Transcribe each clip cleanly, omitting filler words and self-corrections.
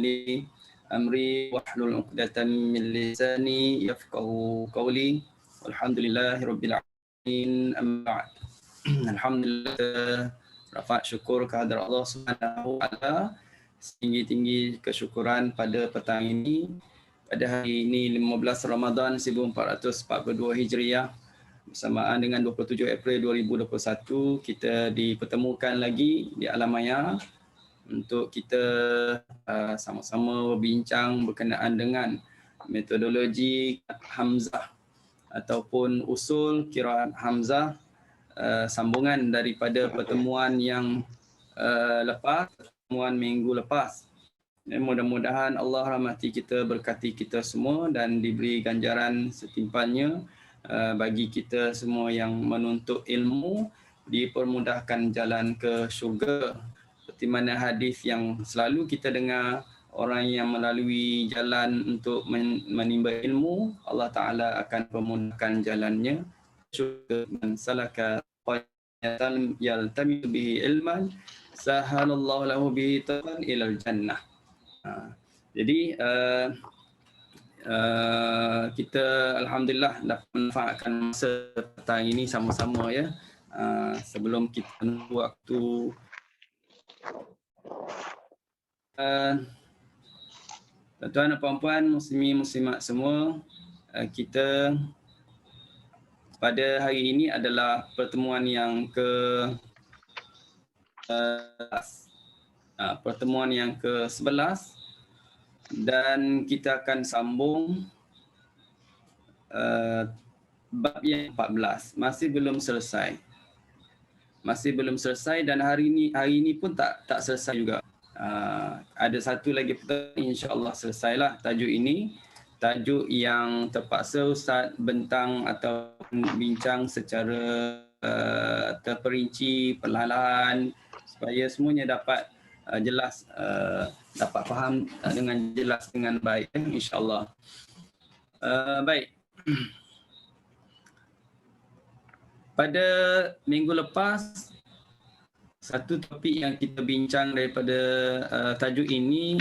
li amri wahlul 'uqdatam min lisani yafqahu qawli. Walhamdulillahirabbil alamin. Amma ba'd. Alhamdulillah, rafa' syukur kehadrat Allah Subhanahu wa taala. Setinggi-tinggi kesyukuran pada petang ini, pada hari ini 15 Ramadan 1442 Hijriah, bersamaan dengan 27 April 2021, kita dipertemukan lagi di Alam Maya untuk kita sama-sama berbincang berkenaan dengan metodologi Hamzah ataupun usul qiraat Hamzah, sambungan daripada pertemuan yang lepas, pertemuan minggu lepas. Mudah-mudahan Allah rahmati kita, berkati kita semua dan diberi ganjaran setimpannya bagi kita semua yang menuntut ilmu, dipermudahkan jalan ke syurga. Seperti mana hadis yang selalu kita dengar, orang yang melalui jalan untuk menimba ilmu, Allah Ta'ala akan memudahkan jalannya syurga. Man salaka tariqan yaltamisu bihi ilman sahalallahu lahu bihi tariqan ilal jannah. Jadi kita alhamdulillah dapat manfaatkan masa petang ini sama-sama ya. Sebelum kita menunggu waktu, tuan-tuan dan puan-puan, muslimin muslimat semua, kita pada hari ini adalah pertemuan yang pertemuan yang ke-11 dan kita akan sambung bab yang 14. Masih belum selesai dan hari ini pun tak selesai juga. Ada satu lagi pertemuan, insya-Allah selesailah tajuk ini. Tajuk yang terpaksa Ustaz bentang atau bincang secara terperinci, perlahan-lahan supaya semuanya dapat jelas, dapat faham dengan jelas dengan baik, insya-Allah. Baik. Pada minggu lepas, satu topik yang kita bincang daripada tajuk ini,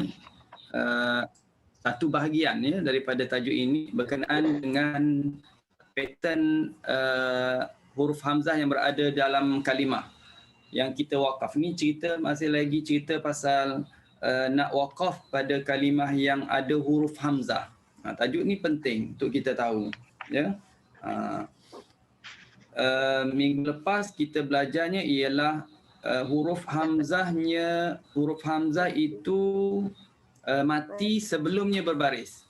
satu bahagian ya daripada tajuk ini berkenaan dengan pattern huruf hamzah yang berada dalam kalimah yang kita wakaf. Ni masih lagi cerita pasal nak wakaf pada kalimah yang ada huruf hamzah. Tajuk ni penting untuk kita tahu ya. Minggu lepas kita belajarnya ialah huruf hamzah itu mati sebelumnya berbaris.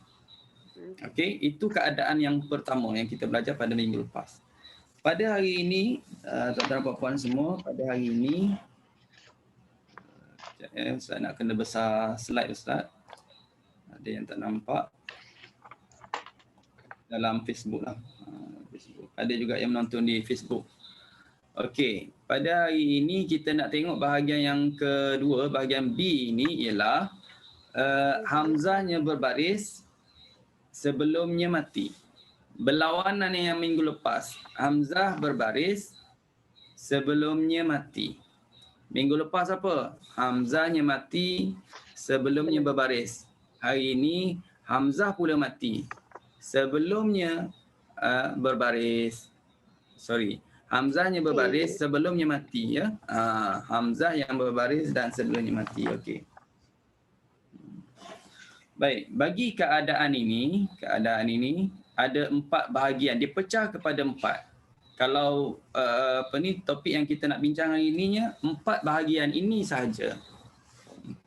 Okey, itu keadaan yang pertama yang kita belajar pada minggu lepas. Pada hari ini, tuan-tuan dan puan-puan semua, pada hari ini Ustaz nak kena besar slide Ustaz. Ada yang tak nampak dalam Facebook lah. Facebook. Ada juga yang menonton di Facebook. Okey, pada hari ini kita nak tengok bahagian yang kedua, bahagian B ini ialah hamzahnya berbaris sebelumnya mati. Berlawanan yang minggu lepas, hamzah berbaris sebelumnya mati. Minggu lepas apa? Hamzahnya mati sebelumnya berbaris. Hari ini hamzah pula mati sebelumnya berbaris. Hamzahnya berbaris sebelumnya mati ya. Hamzah yang berbaris dan sebelumnya mati. Okey. Baik, bagi keadaan ini ada 4 bahagian, dipecah kepada 4. Kalau topik yang kita nak bincang hari ininya 4 bahagian ini sahaja.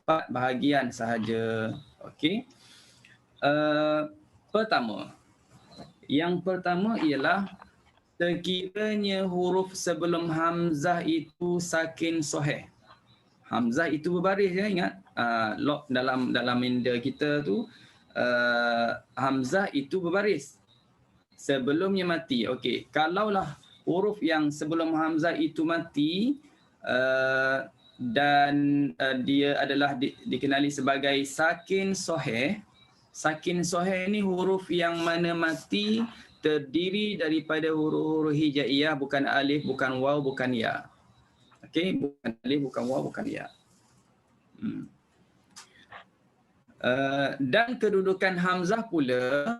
4 bahagian sahaja. Okey. Yang pertama ialah sekiranya huruf sebelum hamzah itu sakin sahih. Hamzah itu berbaris ya, ingat. Dalam minda kita tu hamzah itu berbaris sebelumnya mati. Okey, kalaulah huruf yang sebelum hamzah itu mati dan dia adalah dikenali sebagai sakin sahih. Sakin sahih ni huruf yang mana mati terdiri daripada huruf-huruf hijaiyah, bukan alif, bukan waw, bukan ya. Okey, bukan alif, bukan waw, bukan ya. Dan kedudukan hamzah pula,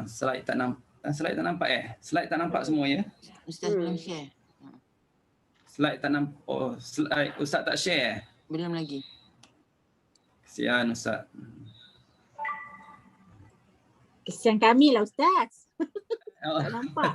slide tak nampak. Slide tak nampak Slide tak nampak semua ya? Ustaz belum share. Slide tak nampak. Oh, slide Ustaz tak share. Belum lagi. Kesian Ustaz. Kesian kami lah Ustaz. Tak nampak.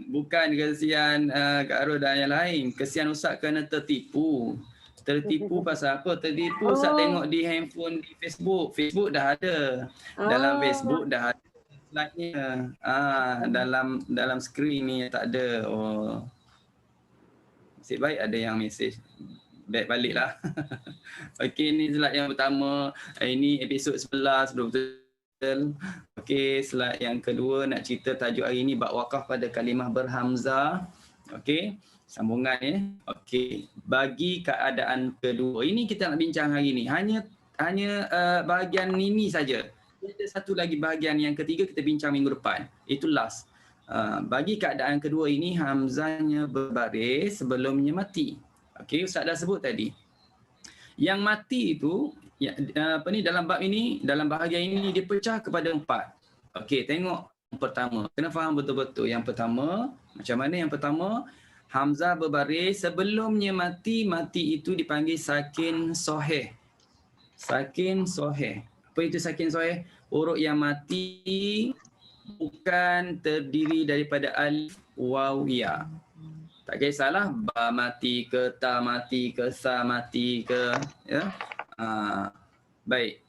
Bukan kesian Kak Arul dan yang lain. Kesian Ustaz kerana tertipu. Tertipu pasal apa? Tertipu Ustaz tengok di handphone di Facebook. Facebook dah ada. Dalam Facebook dah ada slide-nya. Dalam skrin ni tak ada. Oh. Nasib baik ada yang mesej. Baik balik lah. Okey, ni slide yang pertama. Ini episod 11 betul-betul. Okey, slide yang kedua nak cerita tajuk hari ni bab wakaf pada kalimah berhamzah. Okey, sambungan ya. Okey, bagi keadaan kedua. Ini kita nak bincang hari ni. Hanya bahagian ini saja. Ada satu lagi bahagian yang ketiga kita bincang minggu depan. Itu last. Bagi keadaan kedua ini hamzahnya berbaris sebelumnya mati. Okey, Ustaz dah sebut tadi. Yang mati itu dalam bab ini, dalam bahagian ini dipecah kepada 4. Okey, tengok yang pertama. Kena faham betul-betul. Yang pertama, macam mana yang pertama? Hamzah berbaris sebelumnya mati. Mati itu dipanggil sakin soheh. Sakin soheh. Apa itu sakin soheh? Huruf yang mati bukan terdiri daripada alif, waw, ya. Tak kisahlah ba mati ke, ta mati ke, sa mati ke. Ya? Baik.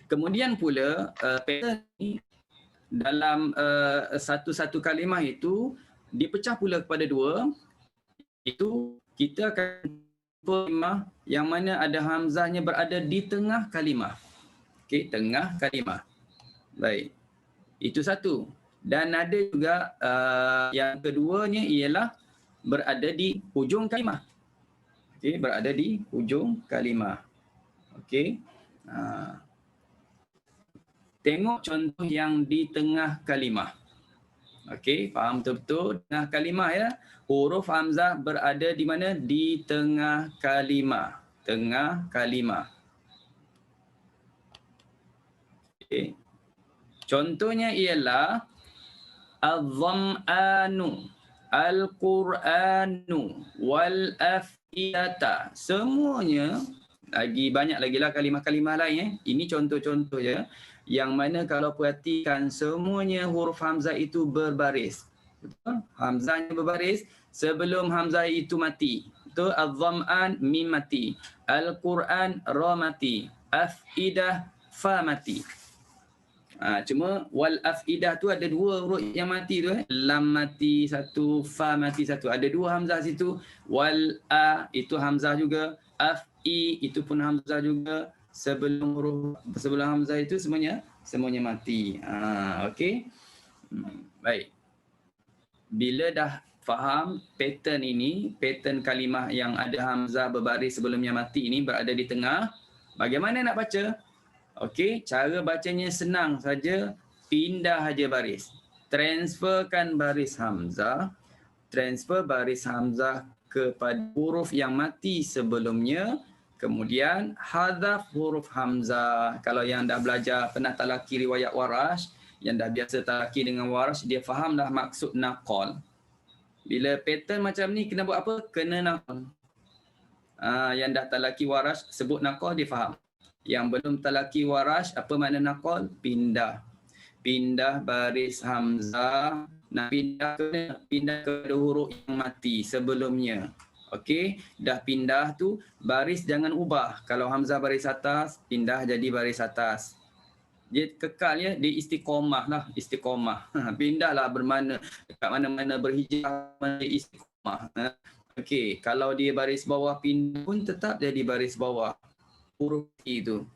Kemudian pula pattern ni dalam satu-satu kalimah itu dipecah pula kepada 2. Itu kita akan kalimah yang mana ada hamzahnya berada di tengah kalimah. Okey, tengah kalimah. Baik. Itu satu. Dan ada juga yang keduanya ialah berada di hujung kalimah. Okey, berada di hujung kalimah. Okey. Tengok contoh yang di tengah kalimah. Okey, faham betul-betul tengah kalimah ya. Huruf hamzah berada di mana? Di tengah kalimah. Tengah kalimah. Okey. Contohnya ialah al-dham'anu, al-Qur'anu, wal-af'idata. Semuanya banyak lagi lah kalimah-kalimah lain. Ini contoh-contoh je. Yang mana kalau perhatikan semuanya huruf hamzah itu berbaris. Betul? Hamzahnya berbaris sebelum hamzah itu mati. Betul? Al-dham'an mim mati. Al-Qur'an ra mati. Af'idah fa mati. Cuma wal afidah tu ada 2 huruf yang mati tu lam mati satu, fa mati satu. Ada 2 hamzah situ. Wal a itu hamzah juga. Afi itu pun hamzah juga. Sebelum hamzah itu semuanya mati. Okey. Baik. Bila dah faham pattern ini, pattern kalimah yang ada hamzah berbaris sebelumnya mati ini berada di tengah, bagaimana nak baca? Okey, cara bacanya senang saja, pindah saja baris. Transferkan baris hamzah, transfer baris hamzah kepada huruf yang mati sebelumnya, kemudian hadaf huruf hamzah. Kalau yang dah belajar pernah talaki riwayat Warash, yang dah biasa talaki dengan Warash, dia faham dah maksud naqal. Bila pattern macam ni kena buat apa? Kena naqal. Yang dah talaki Warash sebut naqal dia faham. Yang belum talaki Warash, apa makna naqal? Pindah. Pindah baris hamzah. Nak pindah ke huruf yang mati sebelumnya. Okey, dah pindah tu, baris jangan ubah. Kalau hamzah baris atas, pindah jadi baris atas. Dia kekal ya, dia istiqomah lah, istiqomah. Pindahlah bermakna dekat mana-mana berhijrah, mana istiqomah. Okey, kalau dia baris bawah pindah pun tetap jadi baris bawah. Huruf itu.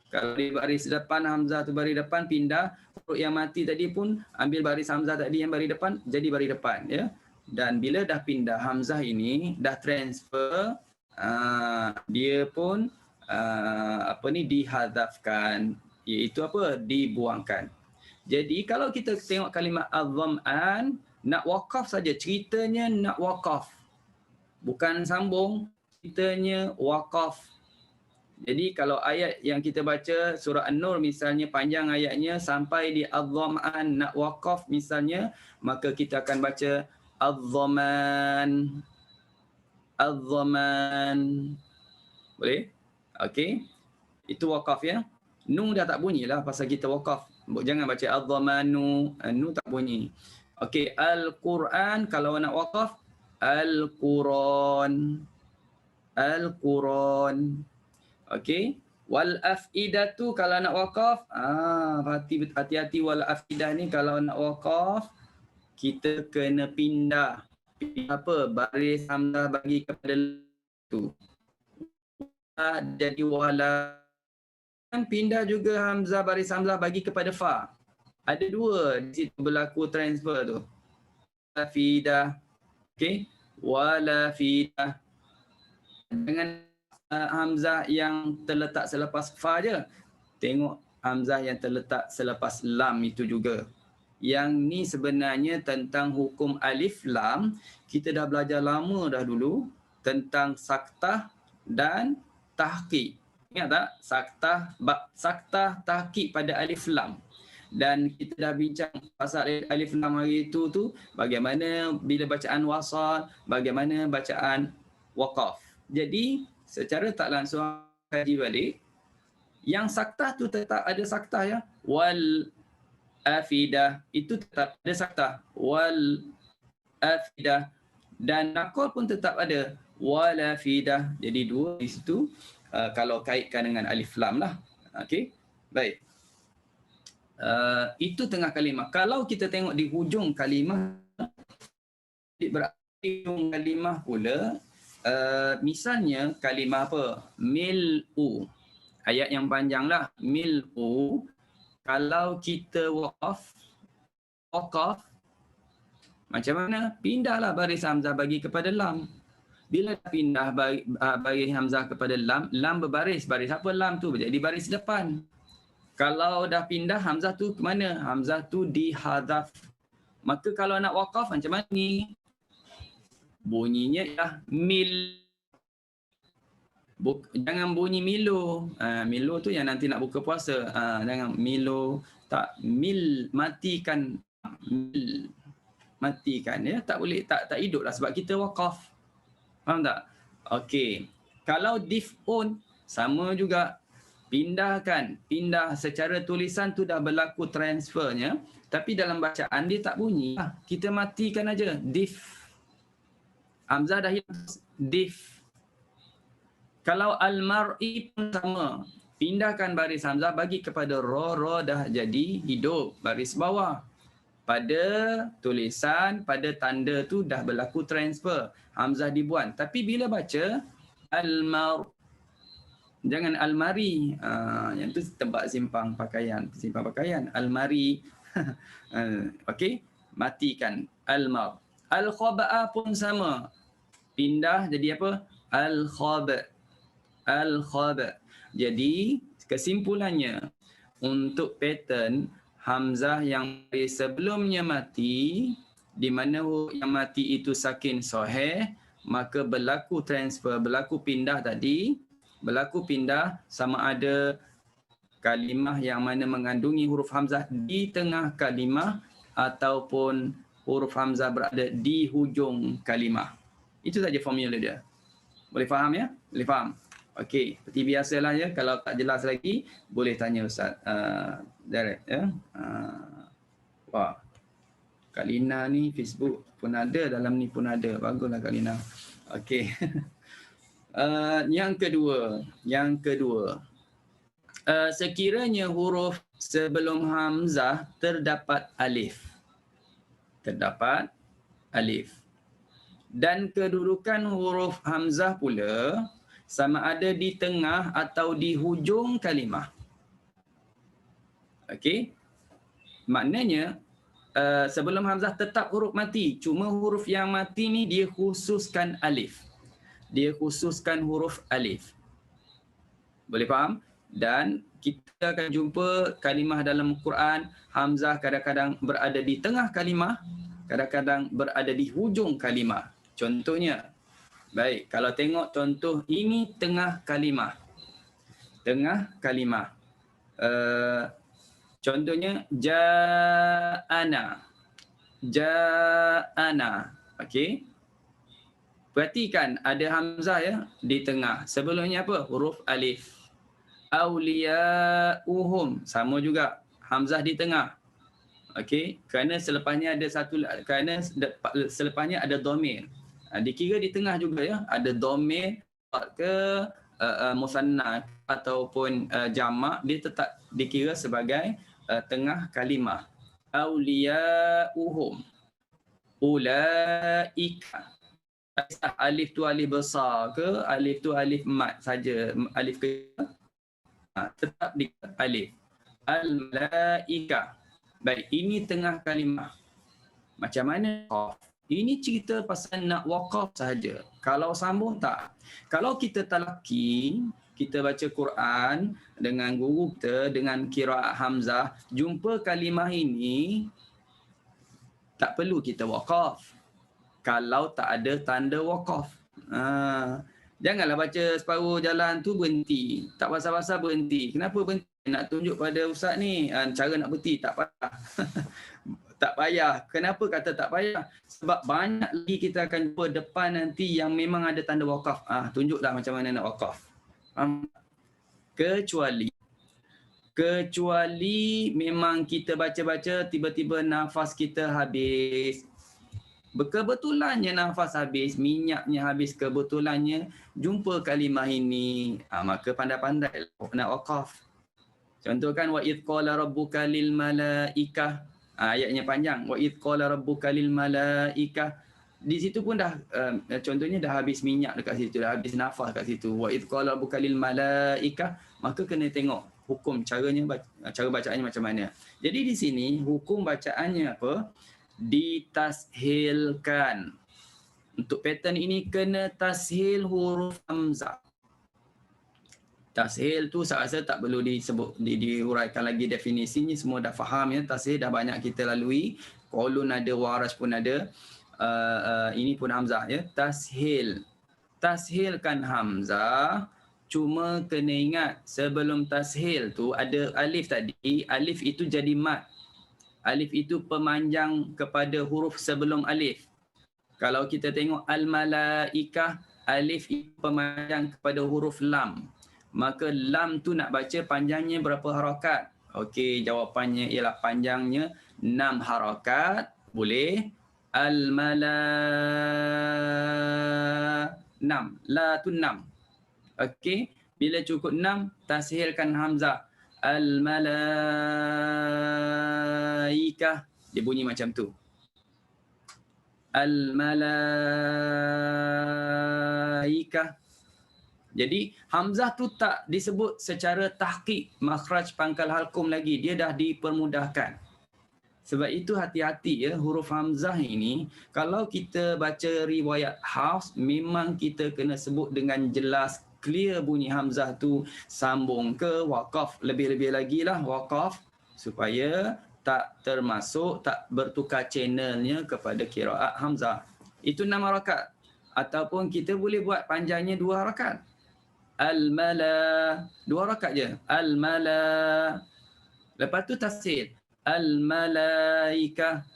Kalau di baris depan hamzah tu baris depan, pindah. Huruf yang mati tadi pun ambil baris hamzah tadi yang baris depan, jadi baris depan ya. Dan bila dah pindah hamzah ini, dah transfer, dia pun dihadzafkan, iaitu apa? Dibuangkan. Jadi kalau kita tengok kalimah al-dham'an, nak wakaf saja, ceritanya nak wakaf. Bukan sambung, ceritanya wakaf. Jadi kalau ayat yang kita baca surah An-Nur misalnya panjang ayatnya sampai di Az-Dhama'an nak waqaf misalnya, maka kita akan baca Az-Dhaman. Az-Dhaman. Boleh? Okey. Itu waqaf ya. Nu dah tak bunyilah pasal kita waqaf. Jangan baca Az-Dhamanu. Nu tak bunyi. Okey, Al-Quran kalau nak waqaf Al-Quran. Al-Quran. Okey. Wal afidatu kalau nak waqaf, hati-hati wal afidah ni kalau nak waqaf kita kena pindah. Pindah apa? Baris hamzah bagi kepada tu. Jadi wala, pindah juga hamzah baris hamzah bagi kepada fa. Ada dua di situ berlaku transfer tu. Afidah. Okey. Wala fidah. Dengan hamzah yang terletak selepas fa je. Tengok hamzah yang terletak selepas lam itu juga. Yang ni sebenarnya tentang hukum alif lam. Kita dah belajar lama dah dulu tentang saktah dan tahqiq. Ingat tak? Saktah tahqiq pada alif lam. Dan kita dah bincang pasal alif lam hari itu tu bagaimana bila bacaan wasal, bagaimana bacaan waqaf. Jadi secara tak langsung kaji balik, yang saktah tu tetap ada saktah ya. Wal afidah itu tetap ada saktah. Wal afidah. Dan nakol pun tetap ada. Wal afidah. Jadi dua di situ kalau kaitkan dengan alif lam lah. Okey. Baik. Itu tengah kalimah. Kalau kita tengok di hujung kalimah, berarti hujung kalimah pula, misalnya kalimah apa? Mil'u. Ayat yang panjang lah. Mil'u. Kalau kita waqaf, macam mana? Pindahlah baris hamzah bagi kepada lam. Bila pindah baris hamzah kepada lam, lam berbaris. Baris apa lam tu? Jadi baris depan. Kalau dah pindah hamzah tu ke mana? Hamzah tu dihadzaf. Maka kalau nak waqaf macam mana ni? Bunyinya dah mil. Jangan bunyi milo. Milo tu yang nanti nak buka puasa. Jangan milo. Tak, mil. Matikan. Mil. Matikan ya. Tak boleh. Tak hidup lah sebab kita waqaf. Faham tak? Okey. Kalau dif'un sama juga. Pindahkan. Pindah secara tulisan tu dah berlaku transfernya. Tapi dalam bacaan dia tak bunyi. Kita matikan aja. Dif. Hamzah dah hilang. Dif. Kalau al-mar'i pun sama. Pindahkan baris hamzah bagi kepada ro dah jadi hidup. Baris bawah. Pada tulisan, pada tanda tu dah berlaku transfer. Hamzah dibuang. Tapi bila baca al-mar, jangan al-mari. Yang tu tempat simpan pakaian. Simpan pakaian. Al-mari. Okey. Matikan. Al-mar. Al-khaba'ah pun sama. Pindah jadi apa? Al-khaba'. Al-khaba'. Jadi kesimpulannya untuk pattern hamzah yang sebelumnya mati, di mana yang mati itu sakin sahih, maka berlaku transfer, berlaku pindah tadi. Berlaku pindah sama ada kalimah yang mana mengandungi huruf hamzah di tengah kalimah ataupun huruf hamzah berada di hujung kalimah. Itu saja formula dia. Boleh faham ya? Boleh faham? Okey, seperti biasalah ya. Kalau tak jelas lagi, boleh tanya Ustaz direct ya. Wah, Kak Lina ni Facebook pun ada, dalam ni pun ada. Baguslah Kak Lina. Okey. Yang kedua. Sekiranya huruf sebelum hamzah terdapat alif. Dan kedudukan huruf hamzah pula sama ada di tengah atau di hujung kalimah. Okey. Maknanya sebelum hamzah tetap huruf mati. Cuma huruf yang mati ni dia khususkan alif. Dia khususkan huruf alif. Boleh faham? Dan kita akan jumpa kalimah dalam Quran, hamzah kadang-kadang berada di tengah kalimah, kadang-kadang berada di hujung kalimah. Contohnya, baik, kalau tengok contoh ini tengah kalimah. tengah kalimah. Contohnya ja'ana. Ja'ana. Okey. Perhatikan ada hamzah ya di tengah. Sebelumnya apa? Huruf alif. Auliya'uhum. Sama juga. Hamzah di tengah. Okey. Kerana selepasnya ada selepasnya ada dhamir. Dikira di tengah juga ya. Ada dhamir ke musanna ataupun jamak, dia tetap dikira sebagai tengah kalimah. Auliya'uhum. Ulaika. Alif tu alif besar ke, alif tu alif mat saja, alif kecil, tetap di alif. Al-malaika. Baik, ini tengah kalimah. Macam mana? Ini cerita pasal nak waqaf sahaja. Kalau sambung tak. Kalau kita talaqi, kita baca Quran dengan guru kita, dengan qiraat hamzah, jumpa kalimah ini, tak perlu kita waqaf. Kalau tak ada tanda waqaf. Janganlah baca separuh jalan tu berhenti. Tak pasal-pasal berhenti. Kenapa berhenti? Nak tunjuk pada ustaz ni cara nak berhenti. Tak payah. Tak payah. Kenapa kata tak payah? Sebab banyak lagi kita akan jumpa depan nanti yang memang ada tanda waqaf. Tunjuklah macam mana nak waqaf. Kecuali memang kita baca-baca tiba-tiba nafas kita habis. Kebetulannya nafas habis, minyaknya habis, kebetulannya jumpa kalimah ini, maka pandai-pandai nak waqaf. Contoh kan, wa idh qala rabbuka lil malaikah, ayatnya panjang, wa idh qala rabbuka lil malaikah, di situ pun dah contohnya dah habis minyak dekat situ, dah habis nafas kat situ. Wa idh qala rabbuka lil malaikah, maka kena tengok hukum caranya, cara bacaannya macam mana. Jadi di sini hukum bacaannya apa? Ditashilkan. Untuk pattern ini kena tashil huruf hamzah. Tashil tu saya rasa tak perlu disebut, diuraikan lagi definisinya, semua dah faham ya. Tashil dah banyak kita lalui. Qaulun ada, Warash pun ada. Ini pun hamzah ya. Tashil. Tashilkan hamzah. Cuma kena ingat sebelum tashil tu ada alif tadi. Alif itu jadi mat. Alif itu pemanjang kepada huruf sebelum alif. Kalau kita tengok al-malaikah, alif itu pemanjang kepada huruf lam. Maka lam tu nak baca panjangnya berapa harakat? Okey, jawapannya ialah panjangnya 6 harakat. Boleh. Al-mala 6. La tu 6. Okey, bila cukup 6, tashilkan hamzah. Al-malaikah. Dia bunyi macam tu. Al-malaikah. Jadi hamzah tu tak disebut secara tahqiq makhraj pangkal halqum lagi. Dia dah dipermudahkan. Sebab itu hati-hati ya, huruf hamzah ini kalau kita baca riwayat Hafs memang kita kena sebut dengan jelas, clear bunyi hamzah tu, sambung ke waqaf, lebih-lebih lagi lah waqaf, supaya tak termasuk, tak bertukar channelnya kepada qiraat hamzah. Itu 6 harakat. Ataupun kita boleh buat panjangnya 2 harakat. Al-mala, 2 harakat je. Al-mala. Lepas tu tafsir. Al-malaikah.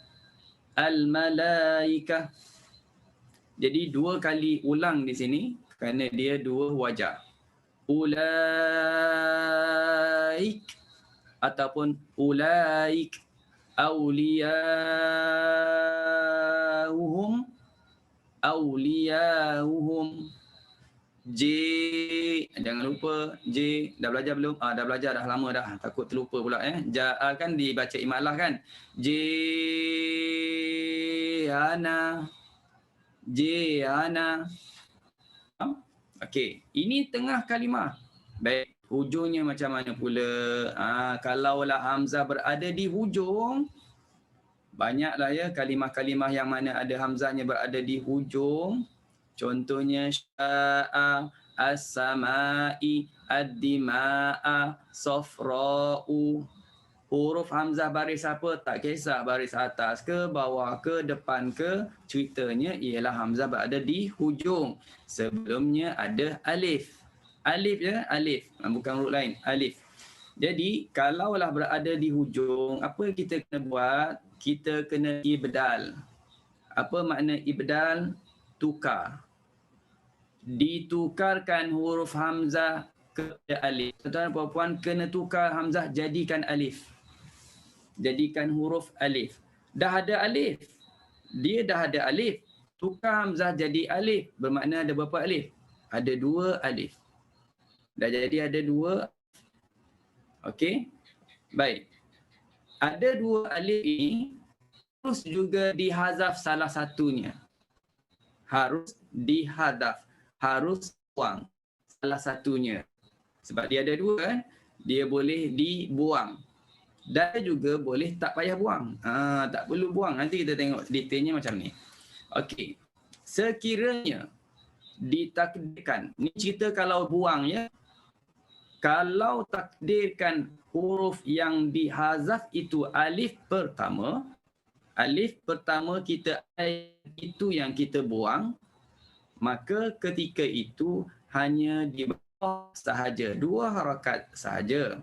Al-malaikah. Jadi 2 kali ulang di sini kerana dia 2 wajah. Ulaik ataupun ulaik. Auliyauhum. Auliyauhum. J, jangan lupa J, dah belajar belum? Dah belajar dah lama dah, takut terlupa pula Ja'a kan dibaca imalah kan. Ana. Ana. Okey, ini tengah kalimah. Baik, hujungnya macam mana pula? Kalaulah hamzah berada di hujung, banyaklah ya kalimah-kalimah yang mana ada hamzahnya berada di hujung. Contohnya sya'a, as-sama'i, ad-dima'a, safra'u. Huruf hamzah baris apa? Tak kisah baris atas ke, bawah ke, depan ke. Ceritanya ialah hamzah berada di hujung. Sebelumnya ada alif. Alif ya, alif. Bukan huruf lain, alif. Jadi kalaulah berada di hujung, apa yang kita kena buat? Kita kena ibdal. Apa makna ibdal? Tukar. Ditukarkan huruf hamzah kepada alif. Tuan-tuan dan puan-puan kena tukar hamzah jadikan alif. Jadikan huruf alif. Dah ada alif. Dia dah ada alif. Tukar hamzah jadi alif. Bermakna ada berapa alif? Ada 2 alif. Dah jadi ada 2. Okey. Baik. Ada 2 alif ini harus juga dihazaf salah satunya. Harus dihadaf. Harus buang salah satunya. Sebab dia ada 2 kan? Dia boleh dibuang. Dan juga boleh tak payah buang. Tak perlu buang. Nanti kita tengok detailnya macam ni. Okey. Sekiranya ditakdirkan. Ni cerita kalau buang ya. Kalau takdirkan huruf yang dihazaf itu alif pertama kita itu yang kita buang, maka ketika itu hanya di bawah sahaja, 2 harakat sahaja.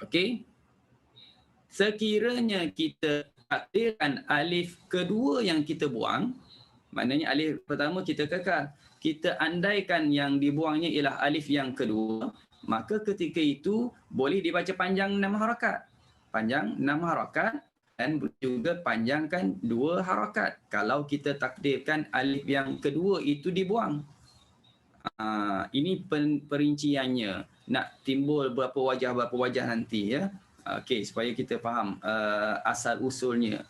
Okey. Sekiranya kita takdirkan alif kedua yang kita buang, maknanya alif pertama kita kekal. Kita andaikan yang dibuangnya ialah alif yang kedua, maka ketika itu boleh dibaca panjang 6 harakat. Panjang 6 harakat dan juga panjangkan 2 harakat kalau kita takdirkan alif yang kedua itu dibuang. Ini perinciannya. Nak timbul berapa wajah nanti ya. Okey, supaya kita faham asal usulnya.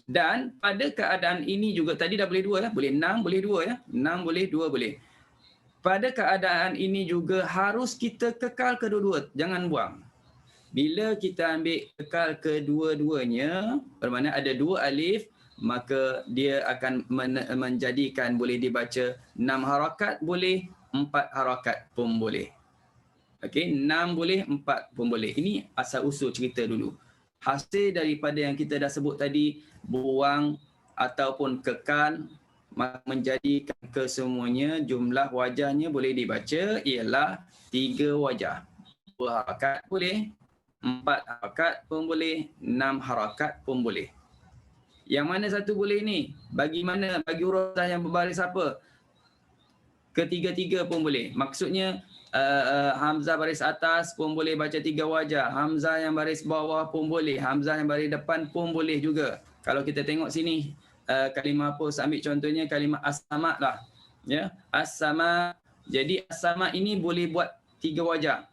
Dan pada keadaan ini juga tadi dah boleh 2 ya, boleh 6, boleh 2 ya. 6 boleh, 2 boleh. Pada keadaan ini juga harus kita kekal kedua-dua, jangan buang. Bila kita ambil kekal kedua-duanya, bermakna ada 2 alif, maka dia akan menjadikan boleh dibaca 6 harakat boleh, 4 harakat pun boleh. Okey, 6 boleh, 4 pun boleh. Ini asal usul cerita dulu. Hasil daripada yang kita dah sebut tadi, buang ataupun kekal, menjadikan kesemuanya jumlah wajahnya boleh dibaca ialah 3 wajah. 2 harakat boleh, 4 harakat pun boleh, 6 harakat pun boleh. Yang mana satu boleh ni? Bagi mana? Bagi huruf yang berbaris apa? Ketiga-tiga pun boleh. Maksudnya hamzah baris atas pun boleh baca 3 wajah. Hamzah yang baris bawah pun boleh. Hamzah yang baris depan pun boleh juga. Kalau kita tengok sini kalimah apa? Ambil contohnya kalimah as-sama lah. Ya, as-sama. Jadi as-sama ini boleh buat 3 wajah.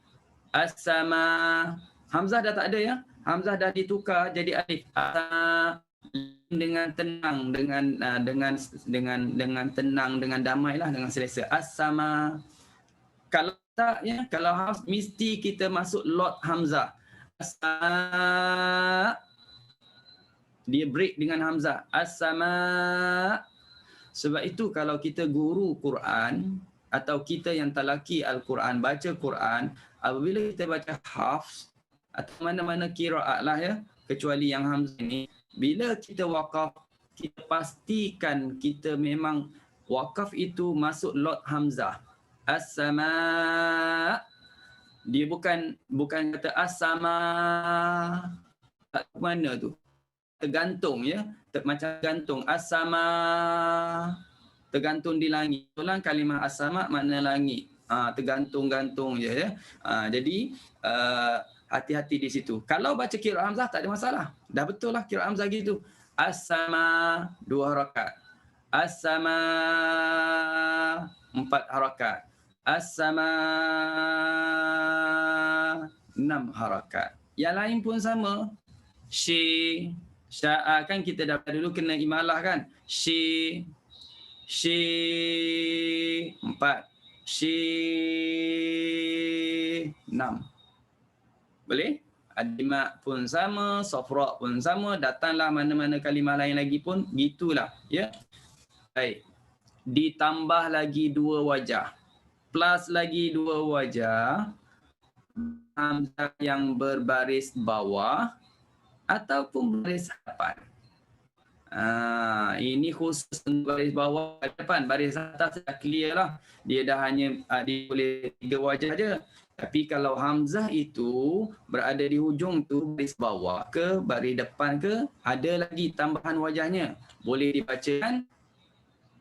As-sama. Hamzah dah tak ada ya. Hamzah dah ditukar jadi alif. As-sama. Dengan tenang, dengan tenang, dengan damai lah, dengan selesa. As-sama. Kalau tak ya, kalau harus mesti kita masuk lot hamzah. As-sama. Dia break dengan hamzah. As-sama. Sebab itu kalau kita guru Quran atau kita yang talaki Al-Quran, baca Quran, apabila kita baca hafz atau mana-mana qiraat lah ya, kecuali yang hamzah ini, bila kita wakaf, kita pastikan kita memang wakaf itu masuk lot hamzah. As-sama. Dia bukan kata as-sama. Tak mana tu? Tergantung ya. Macam gantung. As-sama. Tergantung di langit. Itulah kalimah as-sama makna langit. Tergantung-gantung je ya. Jadi hati-hati di situ. Kalau baca qiraat hamzah tak ada masalah. Dah betul lah qiraat hamzah gitu. As-sama 2 harakat. As-sama 4 harakat. As-sama 6 harakat. Yang lain pun sama. Shi, sya, kan kita dah dulu kena imalah kan. Shi 4. Shi 6. Boleh? Adimat pun sama, sofra pun sama, datanglah mana-mana kalimah lain lagi pun gitulah ya. Baik. Ditambah lagi 2 wajah. Plus lagi 2 wajah. Hamzah yang berbaris bawah ataupun baris hadapan. Ini khusus untuk baris bawah depan. Baris atas dah clear lah. Dia dah hanya dia boleh 3 wajah je. Tapi kalau hamzah itu berada di hujung tu, baris bawah ke, baris depan ke, ada lagi tambahan wajahnya. Boleh dibacakan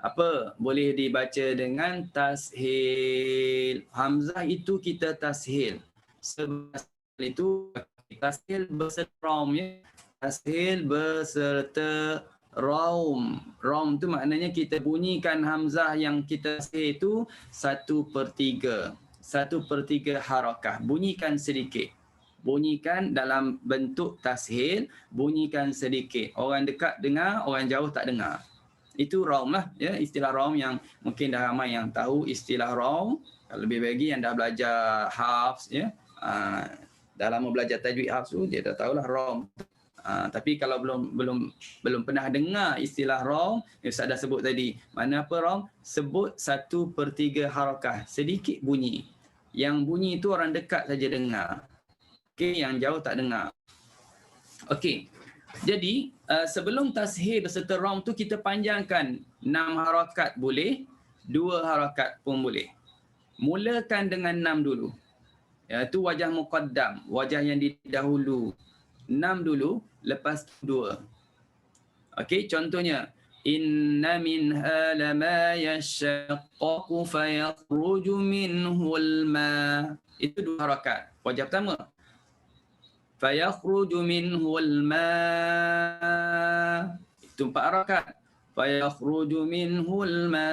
apa? Boleh dibaca dengan tashil. Hamzah itu kita tashil. Sebab itu tashil beserta raum ya. Tashil beserta raum. Raum tu maknanya kita bunyikan hamzah yang kita tashil itu 1/3. 1/3 harakah. Bunyikan sedikit. Bunyikan dalam bentuk tashil, bunyikan sedikit. Orang dekat dengar, orang jauh tak dengar. Itu raum lah, ya, istilah raum yang mungkin dah ramai yang tahu istilah raum. Lebih bagi yang dah belajar hafz, ya, dah lama belajar tajwid hafz tu, dia dah tahulah raum. Tapi kalau belum pernah dengar istilah raum, Ustaz dah sebut tadi. Mana apa raum? Sebut 1/3 harakah, sedikit bunyi. Yang bunyi itu orang dekat saja dengar. Okey, yang jauh tak dengar. Okey. Jadi, sebelum tashil beserta raum tu kita panjangkan 6 harakat boleh, 2 harakat pun boleh. Mulakan dengan 6 dulu. Iaitu wajah muqaddam, wajah yang didahulu. 6 dulu, lepas 2. Okey, contohnya inna minha lama yashaqqaqu fayakhruju minhul ma. Itu 2 harakat. Wajah pertama. Fayakhruju minhul ma. Itu 4 harakat. Fayakhruju minhul ma.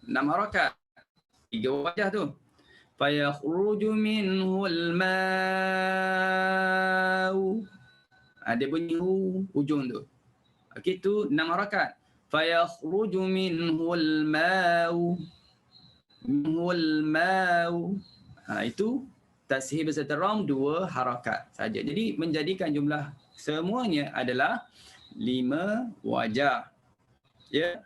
6 harakat. 3 wajah tu. Fayakhruju minhul ma'u. Dia bunyi ujung tu. Okey, tu 6 harakat. Fayakhruju minhul ma'u. Minhul ma'u. Itu tashil beserta raum 2 harakat saja. Jadi menjadikan jumlah semuanya adalah 5 wajah. Ya.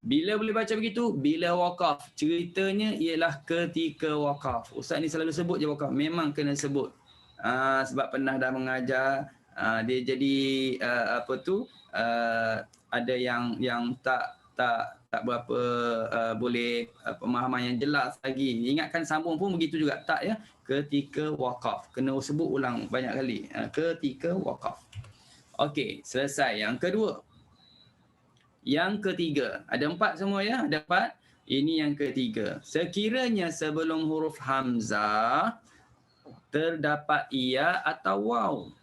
Bila boleh baca begitu? Bila waqaf. Ceritanya ialah ketika waqaf. Ustaz ni selalu sebut je waqaf. Memang kena sebut. Sebab pernah dah mengajar, dia jadi ada yang tak berapa boleh pemahaman yang jelas lagi. Ingatkan sambung pun begitu juga. Tak ya. Ketika waqaf. Kena sebut ulang banyak kali. Ketika waqaf. Okey, selesai. Yang kedua. Yang ketiga. Ada 4 semua ya? Ada 4. Ini yang ketiga. Sekiranya sebelum huruf hamzah terdapat ya atau waw.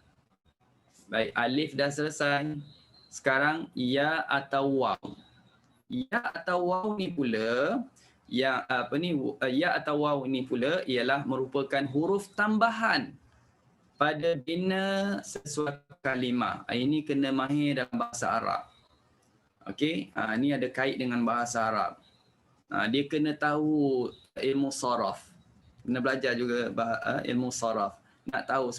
Baik, alif dah selesai. Sekarang ya atau waw. Ya atau waw ni pula ya atau waw ni pula ialah merupakan huruf tambahan pada bina sesuatu kalimah. Ini kena mahir dalam bahasa Arab. Okey, ni ada kait dengan bahasa Arab. Dia kena tahu ilmu saraf. Kena belajar juga ilmu saraf. Nak tahu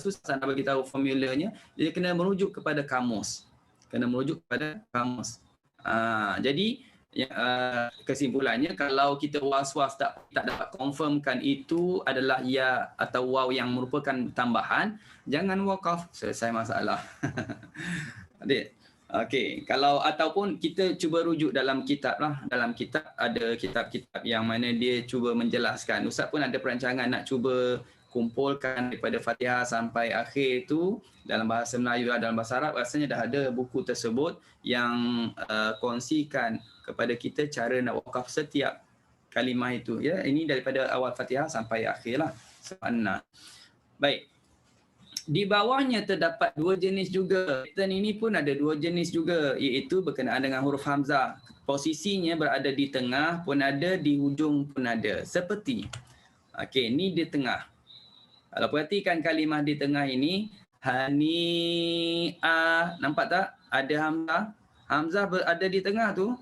susah nak bagi tahu formulanya, dia kena merujuk kepada kamus. Jadi kesimpulannya kalau kita was-was tak dapat confirmkan itu adalah ya atau waw yang merupakan tambahan, jangan waqaf, selesai masalah. Adik. Okey, kalau ataupun kita cuba rujuk dalam kitab lah. Dalam kitab ada kitab-kitab yang mana dia cuba menjelaskan. Ustaz pun ada perancangan nak cuba kumpulkan daripada Fatihah sampai akhir tu dalam bahasa Melayu dan dalam bahasa Arab. Rasanya dah ada buku tersebut yang kongsikan kepada kita cara nak wakaf setiap kalimah itu. Ya, ini daripada awal Fatihah sampai akhir lah. Baik. Di bawahnya terdapat 2 jenis juga. Pattern ini pun ada 2 jenis juga, iaitu berkenaan dengan huruf hamzah. Posisinya berada di tengah pun ada, di hujung pun ada. Seperti, okey, ni di tengah. Kalau perhatikan kalimah di tengah ini, hani'ah, nampak tak? Ada hamzah. Hamzah berada di tengah tu.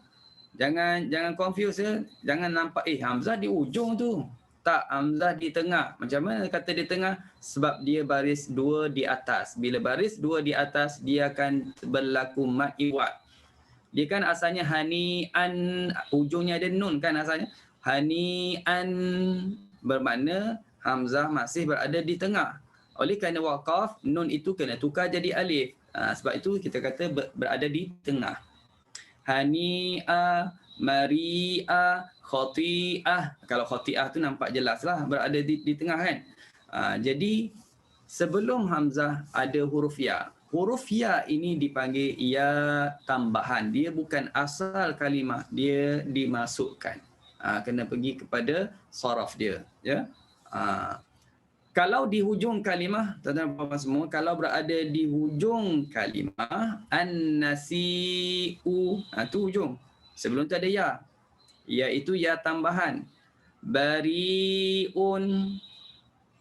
Jangan confuse ya. Jangan nampak hamzah di ujung tu. Tak, hamzah di tengah. Macam mana kata di tengah? Sebab dia baris 2 di atas. Bila baris 2 di atas, dia akan berlaku mad iwad. Dia kan asalnya hani'an, ujungnya ada nun kan asalnya. Hani'an bermakna hamzah masih berada di tengah. Oleh kerana waqaf, nun itu kena tukar jadi alif. Sebab itu kita kata berada di tengah. Hani'a, mari'a, khati'ah. Kalau khati'ah tu nampak jelas lah berada di tengah kan. Jadi sebelum hamzah ada huruf ya. Huruf ya ini dipanggil ya tambahan. Dia bukan asal kalimah, dia dimasukkan. Kena pergi kepada saraf dia, ya. Kalau di hujung kalimah, tuan-tuan semua, kalau berada di hujung kalimah, an-nasi'u, tu hujung. Sebelum tu ada ya. Iaitu ya tambahan. Bari'un.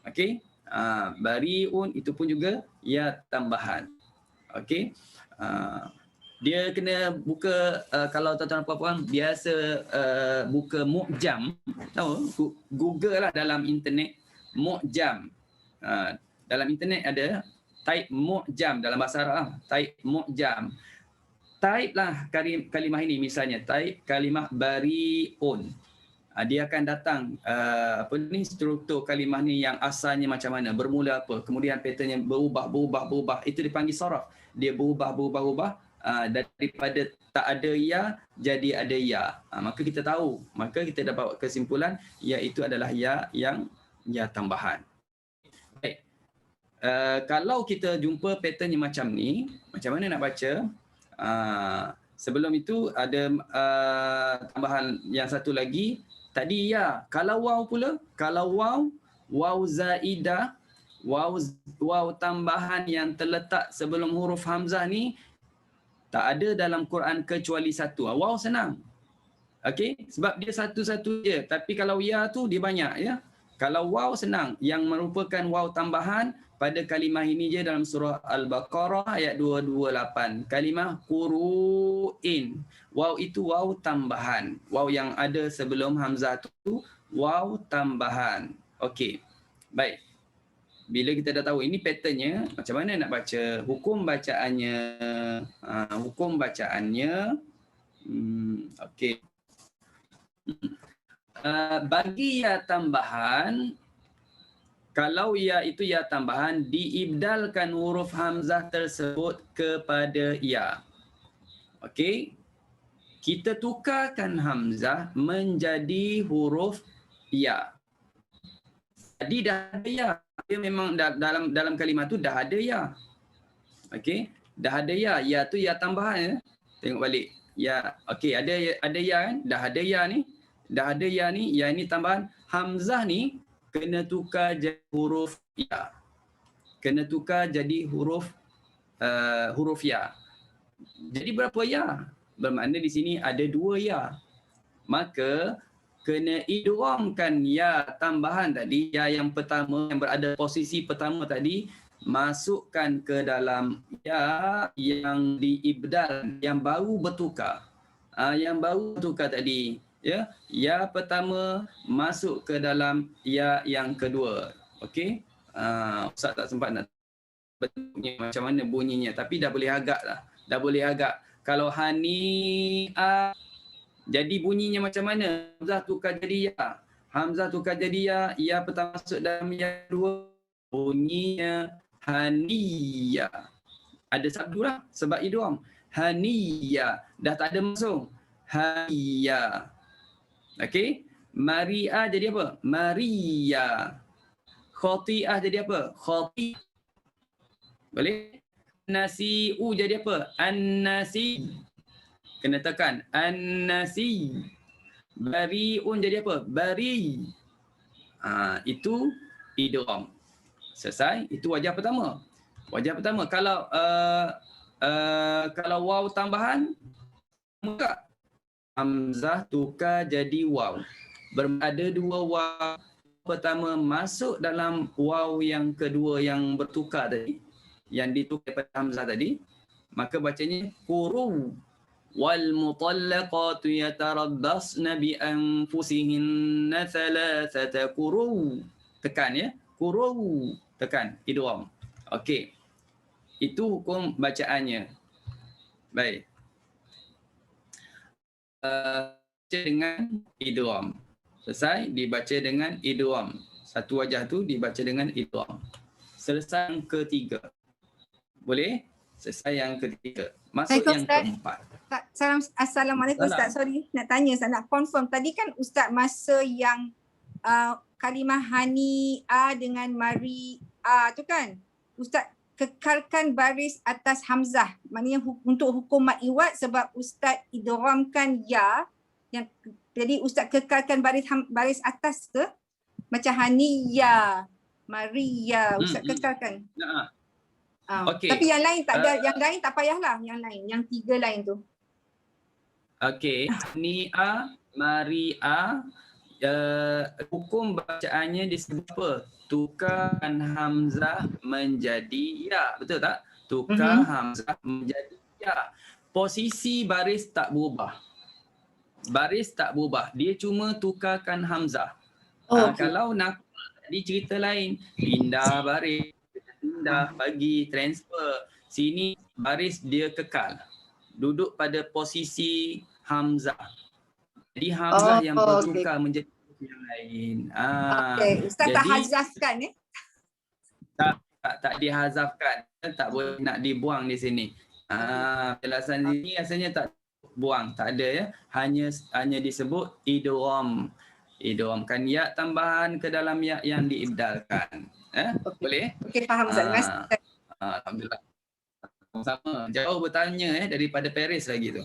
Okey? Bari'un itu pun juga ya tambahan. Okey? Dia kena buka, kalau tuan-tuan puan-puan biasa buka mu'jam, tahu? Google lah dalam internet mu'jam. Dalam internet ada type mu'jam dalam bahasa Arab, type mu'jam. Type lah kalimah ini, misalnya type kalimah bari'un. Dia akan datang struktur kalimah ni yang asalnya macam mana, bermula apa, kemudian patternnya berubah. Itu dipanggil saraf. Dia berubah. Daripada tak ada ya jadi ada ya. Maka kita tahu, maka kita dapat kesimpulan iaitu adalah ya yang ya tambahan. Baik. Kalau kita jumpa patternnya macam ni, macam mana nak baca? Sebelum itu ada tambahan yang satu lagi. Tadi ya. Kalau waw pula, kalau waw zaidah, waw tambahan yang terletak sebelum huruf hamzah ni tak ada dalam Quran kecuali satu. Waw senang. Okey, sebab dia satu-satu je. Tapi kalau ya tu dia banyak, ya. Kalau waw senang, yang merupakan waw tambahan pada kalimah ini je dalam surah Al-Baqarah ayat 228. Kalimah quru'in. Waw itu waw tambahan. Waw yang ada sebelum hamzah tu waw tambahan. Okey. Baik. Bila kita dah tahu ini patternnya, macam mana nak baca? Hukum bacaannya. Okey. Bagi ya tambahan, kalau ya itu ya tambahan, diibdalkan huruf hamzah tersebut kepada ya. Okey. Kita tukarkan hamzah menjadi huruf ya. Jadi dah ada ya. Dia memang dalam kalimah tu dah ada ya. Okey, dah ada ya. Ya tu ya tambahan, ya. Tengok balik. Ya, okey, ada ya kan? Dah ada ya ni. Dah ada ya ni, ya ini tambahan. Hamzah ni kena tukar jadi huruf ya. Kena tukar jadi huruf ya. Jadi berapa ya? Bermakna di sini ada 2 ya. Maka kena idghamkan ya tambahan tadi, ya yang pertama yang berada posisi pertama tadi, masukkan ke dalam ya yang diibdal, yang baru bertukar. Yang baru bertukar tadi, ya. Ya pertama masuk ke dalam ya yang kedua. Okey. Ustaz tak sempat nak bentuknya macam mana bunyinya, tapi dah boleh agak lah. Dah boleh agak. Kalau hani'a jadi bunyinya macam mana? Hamzah tukar jadi ya. Hamzah tukar jadi ya pertama masuk dalam ya kedua, bunyinya haniya. Ada sabdu lah sebab idgham. Haniya. Dah tak ada masuk. Haniya. Okey? Mari'a jadi apa? Mariya. Khati'ah jadi apa? Khati. Boleh? Nasi'u jadi apa? An-nasi. Kena tekan. An-nasi. Bari'un jadi apa? Bari. Itu idgham. Selesai. Itu wajah pertama. Wajah pertama. Kalau waw tambahan, maka hamzah tukar jadi waw. Ada 2 waw. Pertama masuk dalam waw yang kedua yang bertukar tadi, yang ditukar pada hamzah tadi, maka bacanya quru. Wal mutallaqatu yatarabbasna bi anfusihinna thalathata quru. Tekan, ya. Quru. Tekan. Idgham. Okey. Itu hukum bacaannya. Baik. Baca dengan idgham. Selesai, dibaca dengan idgham. Satu wajah tu dibaca dengan idgham. Selesai yang ketiga. Boleh? Selesai yang ketiga. Masuk yang Ustaz. keempat. Assalamualaikum Salam. Ustaz. Sorry nak tanya, saya nak confirm. Tadi kan Ustaz masa yang kalimah hani'a dengan mari'a tu kan, Ustaz kekalkan baris atas hamzah. Maknanya untuk hukum mad iwad sebab Ustaz idghamkan ya, yang jadi Ustaz kekalkan baris atas ke? Macam hani'a, mari'a, Ustaz kekalkan. Okey. Tapi yang lain tak ada, yang lain tak payahlah, yang lain, yang tiga lain tu. Okey, hani'a, mari'a, hukum bacaannya disebut apa? Tukarkan hamzah menjadi ya, betul tak? Tukar hamzah menjadi ya. Posisi baris tak berubah. Baris tak berubah. Dia cuma tukarkan hamzah. Kalau nak tadi cerita lain, pindah baris, pindah, bagi, transfer. Sini baris dia kekal. Duduk pada posisi hamzah. Jadi hamzah yang bertukar menjadi yang lain. Ustaz tak hazafkan tak dihazafkan. Tak boleh nak dibuang di sini. Penjelasan ini rasanya tak buang, tak ada ya. Hanya disebut idgham. Idghamkan ya tambahan ke dalam ya yang diibdalkan. Boleh? Okey, faham Ustaz. Alhamdulillah. Sama. Jauh bertanya daripada Paris lagi tu.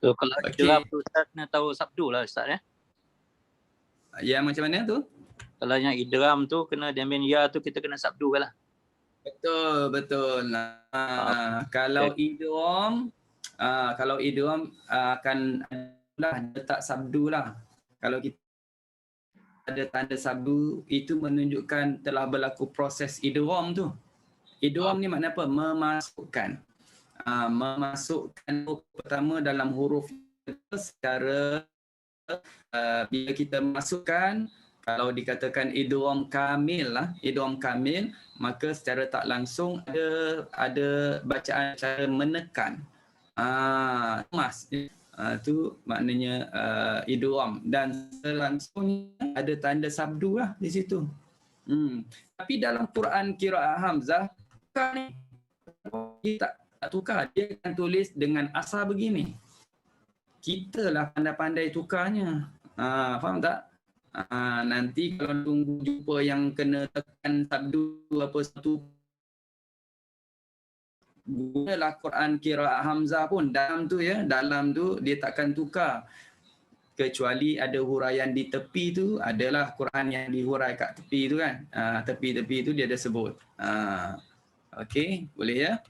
So kalau idgham tu Ustaz kena tahu sabdu lah Ustaz ya. Yang macam mana tu? Kalau yang idgham tu kena diambil ya tu kita kena sabdu lah. Betul. Kalau idgham akan letak sabdu lah. Kalau kita ada tanda sabdu itu menunjukkan telah berlaku proses idgham tu. Idgham ni makna apa? Memasukkan. Memasukkan huruf pertama dalam huruf secara bila kita masukkan, kalau dikatakan idgham kamil lah, idgham kamil, maka secara tak langsung ada bacaan cara menekan. Tu maknanya idgham, dan langsung ada tanda sabdu lah di situ. Tapi dalam Quran qiraat Hamzah dia tak tukar, dia akan tulis dengan asal begini. Kita lah pandai-pandai tukarnya. Faham tak? Nanti kalau tunggu jumpa yang kena tekan sabdu apa satu, gunalah Quran qiraat Hamzah pun dalam tu dia takkan tukar. Kecuali ada huraian di tepi tu, adalah Quran yang dihurai kat tepi tu kan. Tepi-tepi tu dia ada sebut. Okey, boleh ya?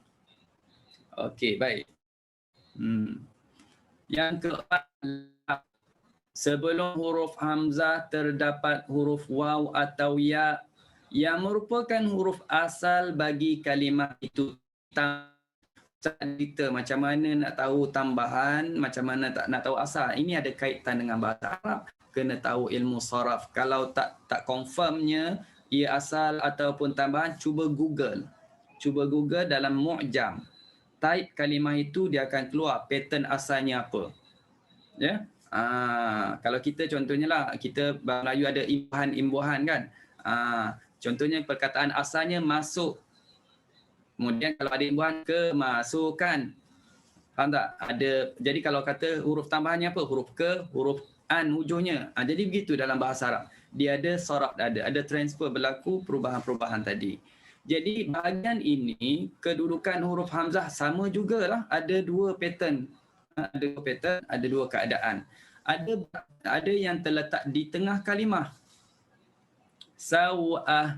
Okey, baik. Yang keempat, sebelum huruf hamzah terdapat huruf waw atau ya yang merupakan huruf asal bagi kalimah itu. Cerita macam mana nak tahu tambahan, macam mana tak nak tahu asal. Ini ada kaitan dengan bahasa Arab. Kena tahu ilmu saraf. Kalau tak confirmnya ia asal ataupun tambahan, cuba Google. Cuba Google dalam mu'jam. Type kalimah itu, dia akan keluar pattern asalnya apa. Ya. Kalau kita contohnya lah, kita Melayu ada imbuhan kan. Contohnya perkataan asalnya masuk. Kemudian kalau ada imbuhan, kemasukan. Faham tak? Jadi kalau kata huruf tambahannya apa? Huruf ke, huruf an hujungnya. Jadi begitu dalam bahasa Arab. Dia ada saraf, ada transfer, berlaku perubahan-perubahan tadi. Jadi bahagian ini, kedudukan huruf hamzah sama jugalah. Ada dua pattern. Ada dua keadaan. Ada yang terletak di tengah kalimah. Saw'ah.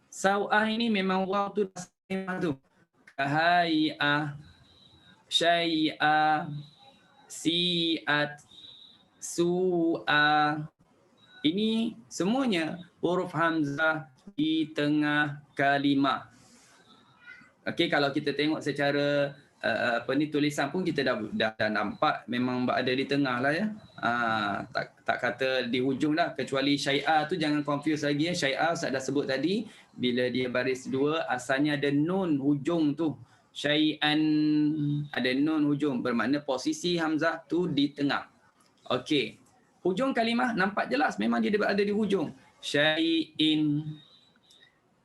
Saw'ah ini memang waw tu tu. Kahai'ah, syai'ah, si'at, su'ah. Ini semuanya huruf hamzah di tengah kalimah. Okey, kalau kita tengok secara tulisan pun kita dah nampak memang ada di tengah lah ya. Tak kata di hujung dah, kecuali syai'ah tu jangan confuse lagi ya. Syai'ah saya dah sebut tadi, bila dia baris dua asalnya ada nun hujung tu. Syai'an ada nun hujung, bermakna posisi hamzah tu di tengah. Okey. Hujung kalimah nampak jelas memang dia ada di hujung. Syai'in.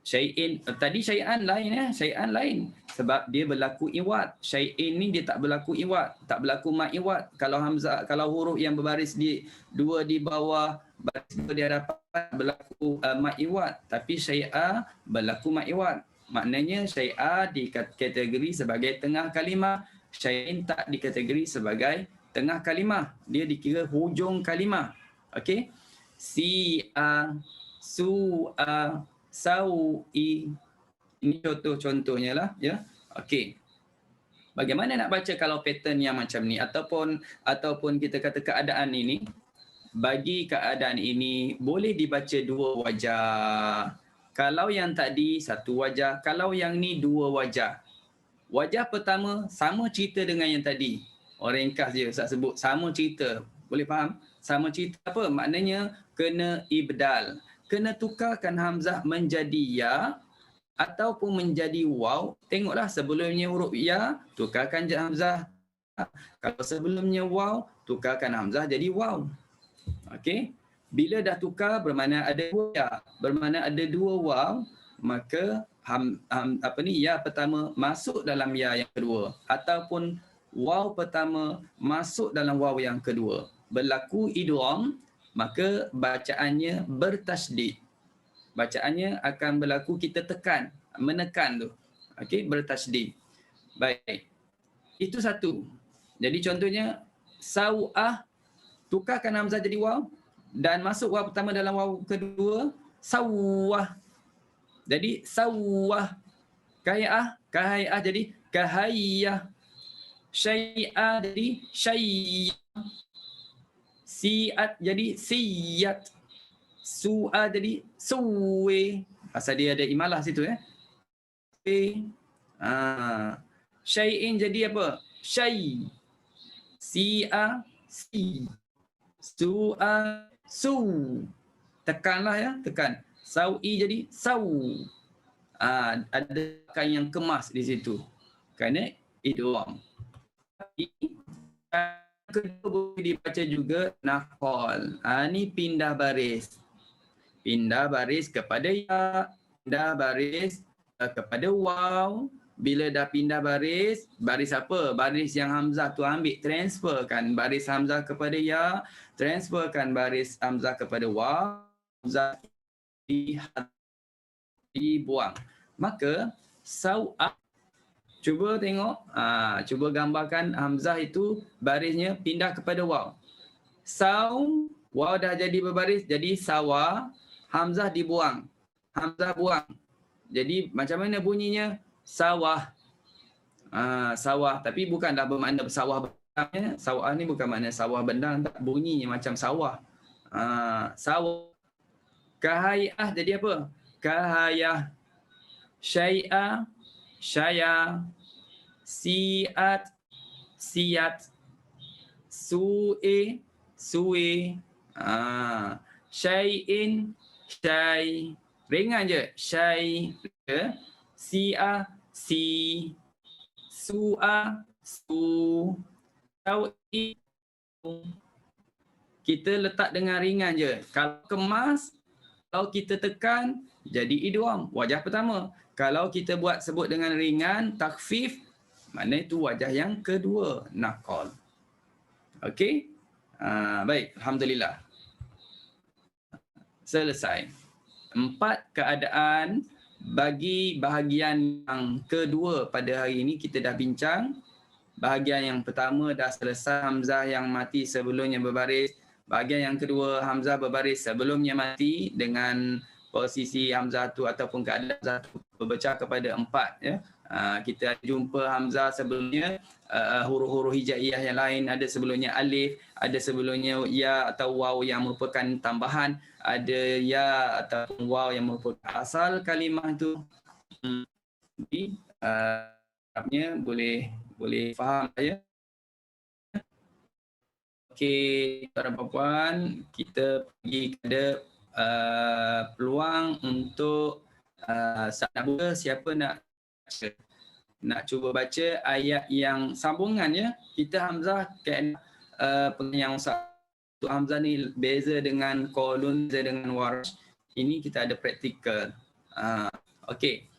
Syai'in, tadi syai'an lain ya, syai'an lain. Sebab dia berlaku iwad. Syai'in ni dia tak berlaku iwad, tak berlaku mat iwad. Kalau hamzah, kalau huruf yang berbaris di dua di bawah, baris dua di hadapan berlaku mat iwad. Tapi syai'a berlaku mat iwad. Maknanya syai'a dikategori sebagai tengah kalimah, syai'in tak dikategori sebagai tengah kalimah. Dia dikira hujung kalimah. Okey? Si'a, su'a, sawi. Ini contoh-contohnya lah ya. Okey. Bagaimana nak baca kalau pattern yang macam ni ataupun kita kata keadaan ini? Bagi keadaan ini boleh dibaca dua wajah. Kalau yang tadi satu wajah, kalau yang ni dua wajah. Wajah pertama sama cerita dengan yang tadi. Orang ringkas je Ustaz sebut sama cerita. Boleh faham? Sama cerita apa? Maknanya kena ibdal. Kena tukarkan hamzah menjadi ya ataupun menjadi waw. Tengoklah sebelumnya huruf ya, tukarkan je hamzah. Kalau sebelumnya waw, tukarkan hamzah jadi waw. Okey. Bila dah tukar bermakna ada dua ya, bermakna ada dua waw, maka ya pertama masuk dalam ya yang kedua ataupun waw pertama masuk dalam waw yang kedua. Berlaku idgham, maka bacaannya bertasydid. Bacaannya akan berlaku kita menekan tu. Okey, bertasydid. Baik. Itu satu. Jadi contohnya sau'ah, tukarkan hamzah jadi waw dan masuk waw pertama dalam waw kedua, sawwah. Jadi sawwah. Kahai'ah jadi kahayyah. Syai'a jadi syai'ah. Si'at jadi siyat. Su'a jadi suwe. Pasal dia ada imalah situ ya. Syai'in jadi apa? Syai. Si'a si. Su'a su. Tekanlah ya, tekan. Sau'i jadi sau. Ada kan yang kemas di situ. Kerana idgham. Kedua boleh dibaca juga naqal. Ni pindah baris. Pindah baris kepada ya, pindah baris kepada waw. Bila dah pindah baris, baris apa? Baris yang hamzah tu ambil, transferkan baris hamzah kepada ya, transferkan baris hamzah kepada waw, hamzah dibuang. Maka sau'ah, cuba tengok, cuba gambarkan hamzah itu barisnya pindah kepada waw. Saw, waw dah jadi berbaris, jadi sawa, hamzah dibuang. Hamzah buang. Jadi macam mana bunyinya? Sawah. Sawah, tapi bukanlah bermakna sawah bendang. Sawah ni bukan makna sawah bendang, tak, bunyinya macam sawah. Sawah. Kahai'ah jadi apa? Kahayah. Syai'a, syaya. Si'at, siyat. Su'e, su'e. Syai'in, syai. Ringan je. Syai. Si'a, si. Su'a, su. Sau'i. Kita letak dengan ringan je. Kalau kemas, kalau kita tekan, jadi idgham. Wajah pertama. Kalau kita sebut dengan ringan, takhfif, maknanya itu wajah yang kedua, naqal. Okey? Baik, alhamdulillah. Selesai. 4 keadaan bagi bahagian yang kedua pada hari ini kita dah bincang. Bahagian yang pertama dah selesai, hamzah yang mati sebelumnya berbaris. Bahagian yang kedua, hamzah berbaris sebelumnya mati dengan posisi hamzah tu ataupun keadaan hamzah tu berpecah kepada 4 ya. Kita jumpa hamzah sebelumnya huruf-huruf hijaiyah yang lain, ada sebelumnya alif, ada sebelumnya ya atau waw yang merupakan tambahan, ada ya atau waw yang merupakan asal kalimah itu. Jadi harapnya boleh faham ya. Okey, tuan-tuan dan puan, kita pergi kepada peluang untuk siapa nak cuba baca ayat yang sambungan ya. Kita hamzah yang satu hamzah ni beza dengan qalun, beza dengan warsh. Ini kita ada praktikal. Okey.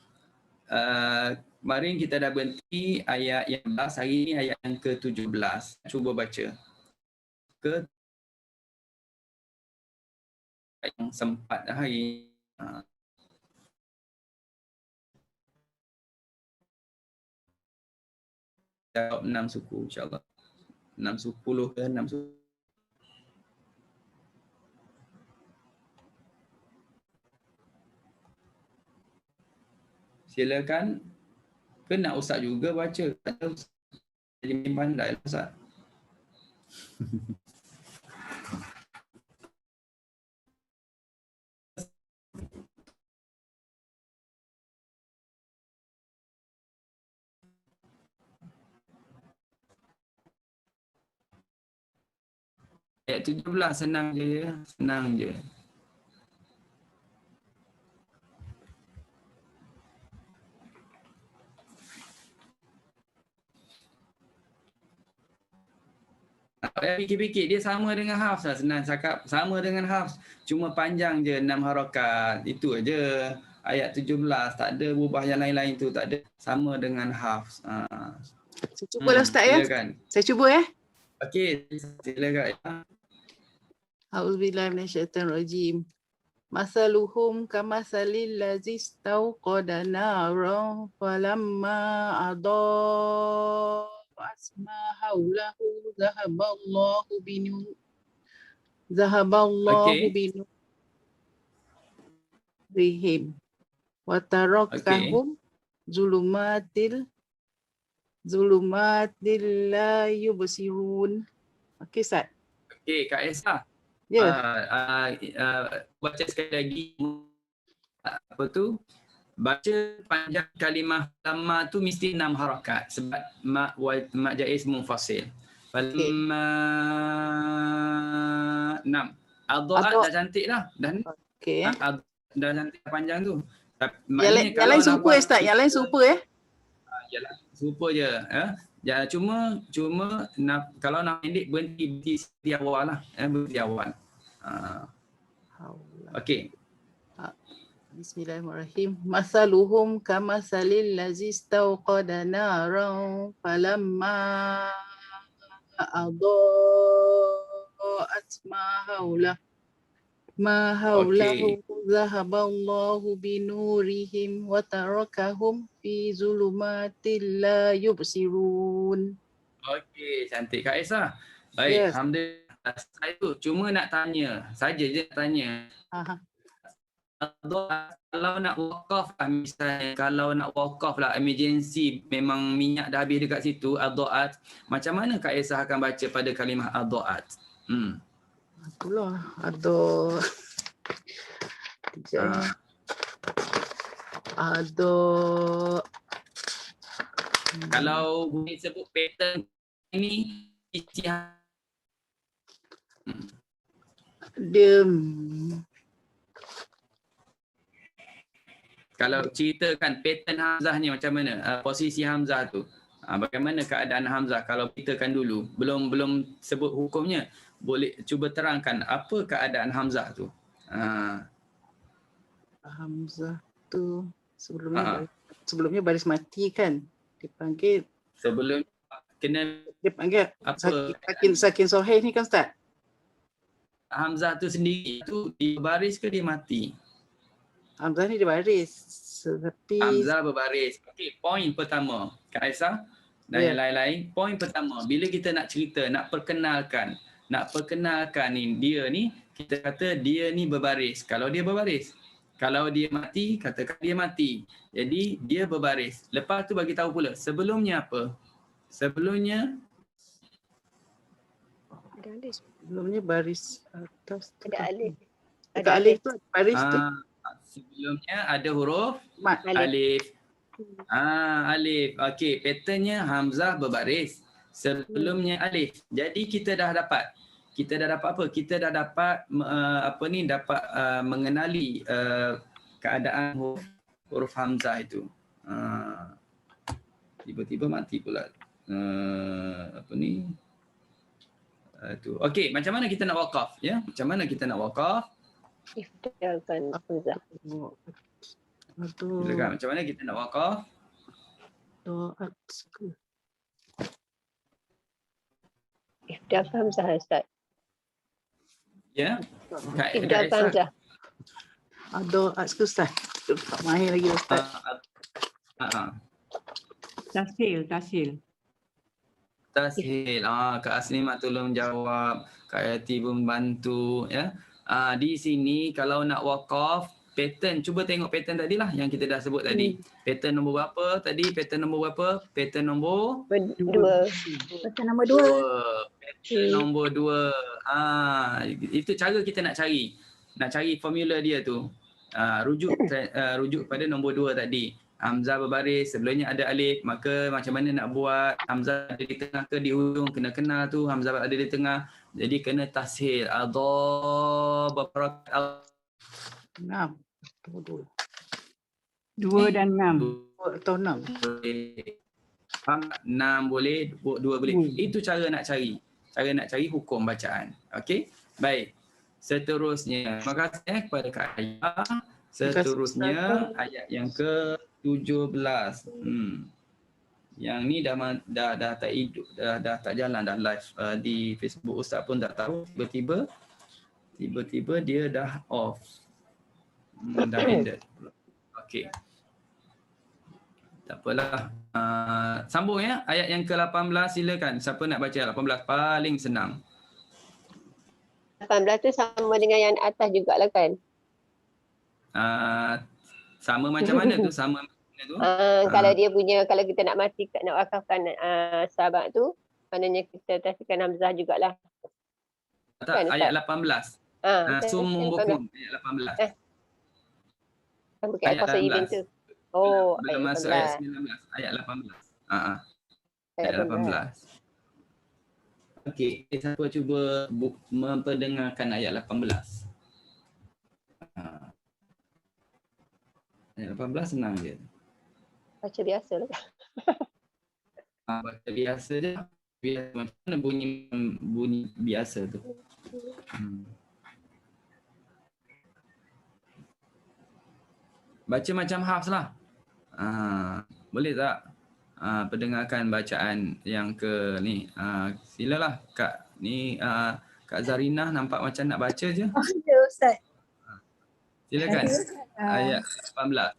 Kemarin kita dah berhenti ayat yang 11, hari ini ayat yang ke-17. Cuba baca. Yang sempat hari. Jawab 6 suku insyaAllah. 610 ke 6 suku. Silakan. Ke nak Ustaz juga baca. Tak tahu Ustaz. Jadi pandai lah Ustaz. Ayat 17 senang je ya. Senang je. Fikir-fikir dia sama dengan Hafs lah. Senang cakap sama dengan Hafs. Cuma panjang je 6 harakat. Itu aja. Ayat 17. Tak ada berubah yang lain-lain tu. Tak ada. Sama dengan Hafs. Saya cubalah Ustaz ya. Silakan. Saya cuba ya. Okey. Silakan. A'udzubillahi minasyaitonirrajim. Masaluhum kamasalil ladzi istauqada naran falamma adaa'at ma haulahu zahaballahu binurihim wa tarakahum zulumatil la yubsirun. Okey Ustaz. Okey Kak Esa. Ya. Baca sekali lagi apa tu? Baca panjang kalimah lama tu mesti 6 harakat sebab mak jaiz munfasil. Falamma 6. Adha'at dah cantik lah. Dan Okey. Dah cantik panjang tu. Yang lain super Ustaz, yang lain super ya. Yalah, super je ya. Cuma kalau nak pendek berhenti di awal lah. Berhenti awal. Okey. Bismillahirrahmanirrahim. Masaluhum kamasalil ladzi istauqada naran falamma adaa'at ma haulahu zahaballahu binurihim wa tarakahum fi zulumatil la yubsirun. Okey, cantik Kak Esa. Baik, Yes. Alhamdulillah. Saya tu cuma nak tanya, saja je nak tanya. Kalau nak wakaf lah misalnya, kalau nak wakaf lah emergency, memang minyak dah habis dekat situ, adha'at. Macam mana Kak Esa akan baca pada kalimah adha'at? Itulah ada Kalau boleh sebut pattern ini dia kalau ceritakan pattern Hamzah ni macam mana? Posisi Hamzah tu. Bagaimana keadaan Hamzah kalau ceritakan dulu. Belum sebut hukumnya. Boleh cuba terangkan apa keadaan Hamzah tu. Hamzah tu sebelumnya baris mati kan. Dipanggil sebelum kena dipanggil apa? Sakin Sohail ni kan Ustaz? Hamzah tu sendiri tu dia berbaris ke dia mati? Hamzah ni dia baris. Tapi Hamzah berbaris. Okey, poin pertama Kak Aisyah dan yang lain-lain. Poin pertama, bila kita nak cerita, nak perkenalkan ni dia ni, kita kata dia ni berbaris. Kalau dia berbaris. Kalau dia mati, katakan dia mati. Jadi dia berbaris. Lepas tu bagi tahu pula sebelumnya apa? Sebelumnya baris atas ada alif. Ada alif tu baris tu. Sebelumnya ada huruf Alif. Alif. Okey, patternnya Hamzah berbaris. Sebelumnya alif. Jadi kita dah dapat apa? Kita dah dapat mengenali keadaan huruf Hamzah itu. Tiba-tiba mati pula. Okey, macam mana kita nak wakaf ya? Macam mana kita nak wakaf? Ifdalkan Hamzah. Silakan. Macam mana kita nak wakaf? Ifdal Hamzah Ustaz. Ya. Kak Ifdal Aisyah. Hamzah. Ada Ustaz. Tak main lagi Ustaz. Tasil. Tashil. Kak Aslimah tolong jawab. Kak Yati pun bantu ya. Di sini kalau nak wakaf, pattern, cuba tengok pattern tadi lah yang kita dah sebut tadi. Pattern nombor berapa tadi? Pattern nombor berapa? Pattern nombor 2. Pattern nombor 2. Pattern nombor 2. Itu cara kita nak cari. Nak cari formula dia tu. Rujuk pada nombor 2 tadi. Hamzah berbaris, sebelumnya ada alif, maka macam mana nak buat? Hamzah ada di tengah ke di hujung? Kena kenal tu Hamzah ada di tengah. Jadi kena tashil. Adha 6. 2 dan 6. Atau 6. 6 boleh, 2 boleh. Itu cara nak cari. Cara nak cari hukum bacaan. Okey? Baik. Seterusnya, terima kasih kepada Kak Ayah. Seterusnya ayat yang ke-17. Yang ni dah tak hidup, dah tak jalan dah live di Facebook. Ustaz pun tak tahu, tiba-tiba dia dah off. Dah ended. Okey. Tak apalah. Sambung ya. Ayat yang ke-18 silakan. Siapa nak baca 18? Paling senang. 18 tu sama dengan yang atas jugalah kan? Sama macam mana tu? Sama macam mana tu? Kalau dia punya, kalau kita nak matikan, nak wakafkan sahabat tu, maknanya kita taskan Hamzah jugalah. Tak, kan, ayat 18. Sumum bukum ayat 18. Bukan ayat 18 tu. Oh, belum masuk ayat 19, ayat 18. Ayat 18. Okey, siapa cuba memperdengarkan ayat 18? Ayat 18 senang je. Baca biasa lah. Baca biasa je. Biasa, macam mana bunyi biasa tu? Baca macam Hafs lah. Boleh tak? Pendengarkan bacaan yang ke ni. Silalah Kak. Ni Kak Zarinah nampak macam nak baca je. Ya Ustaz. Silakan. Ayat 18.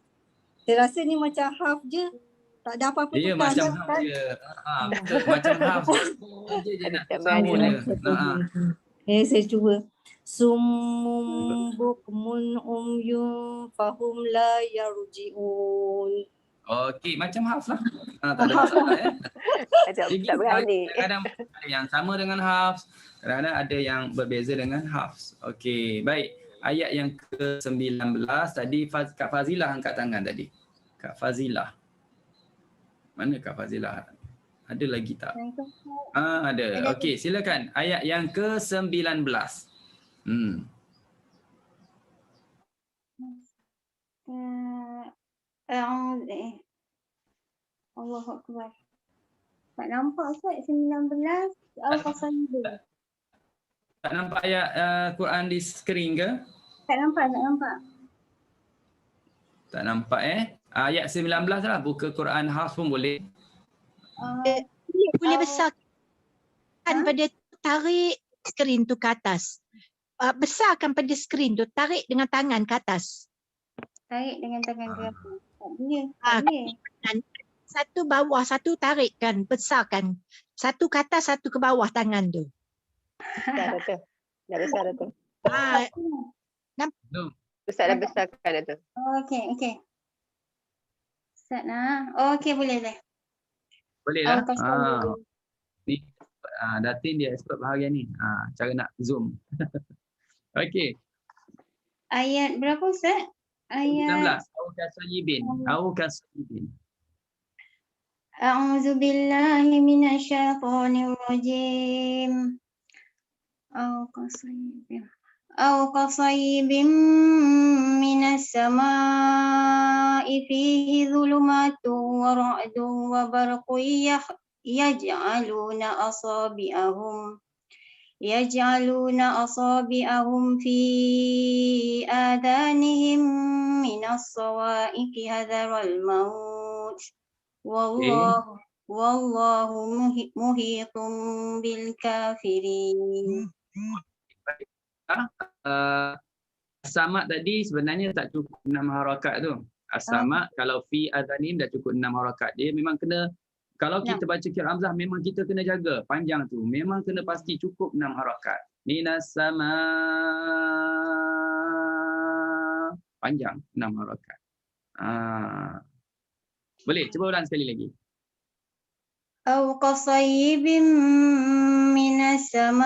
Saya rasa ni macam half je. Tak ada apa-apa Ya, tukar. macam Hafs je. Betul, macam Hafs je nak sambung je. Saya cuba. Summum bukmun umyun fahum la yarji'un. Okey, macam Hafs lah. Tak ada masalah ya. Tak berani. Kadang-kadang ada yang sama dengan Hafs, kadang-kadang ada yang berbeza dengan Hafs. Okey, baik. Ayat yang ke-19 tadi Kak Fazilah angkat tangan tadi. Kak Fazilah. Mana Kak Fazilah? Ada lagi tak? Ada. Okey, silakan. Ayat yang ke-19. Allahu Akbar. Tak nampak Ustaz 19 Al-Qasaidah. Tak nampak ayat Quran di skrin ke? Tak nampak. Tak nampak Ayat 19 lah. Buka Quran Hafs pun boleh. Boleh besarkan pada tarik skrin tu ke atas. Besarkan pada skrin tu, tarik dengan tangan ke atas. Tarik dengan tangan ke atas. Tak boleh. Satu bawah, satu tarikkan, besarkan. Satu ke atas, satu ke bawah tangan tu. Dah besar dah tu. Ustaz dah besarkan dah tu. Okey. Ustaz nak. Okey, boleh dah. Boleh lah. Ni Datin dia expert bahagian ni. Cara nak zoom. Okey. Ayat berapa Ustaz? Ayat 19. Au kasayibin. A'udzu billahi minasyaitonir rajim. Au qasayibin minas samaa'i fihi dhulumatun wa ra'dun wa barqun yaj'aluna asabi'ahum fi adanihim min الصواعق حذر الموت والله محيط بالكافرين. As-samak tadi sebenarnya tak cukup 6 harakat tu. As-samak kalau fi adhanim dah cukup 6 harakat. Dia memang kena, kalau kita baca kira hamzah memang kita kena jaga panjang tu. Memang kena pasti cukup 6 harakat. Minas sama, panjang 6 harakat. Boleh cuba ulang sekali lagi. أو كصيب من السماء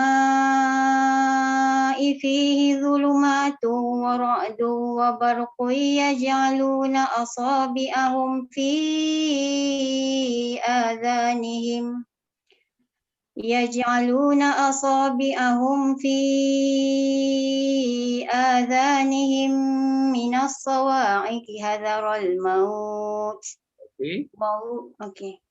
فيه ظلمات ورعد وبرق يجعلون أصابعهم في آذانهم من الصواعق حذر الموت. Okey.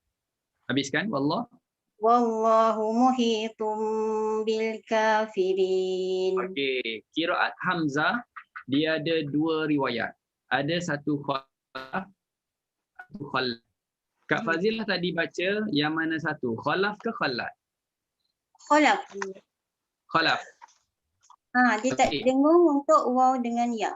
Habiskan wallah. Wallahu muhitum bil kafirin. Okey, qiraat hamzah dia ada 2 riwayat. Ada satu khalaf, satu khalaf. Kak Fazilah tadi baca yang mana satu? Khalaf ke khalat? Khalaf. Khalaf. Dia tak dengung untuk waw dengan ya.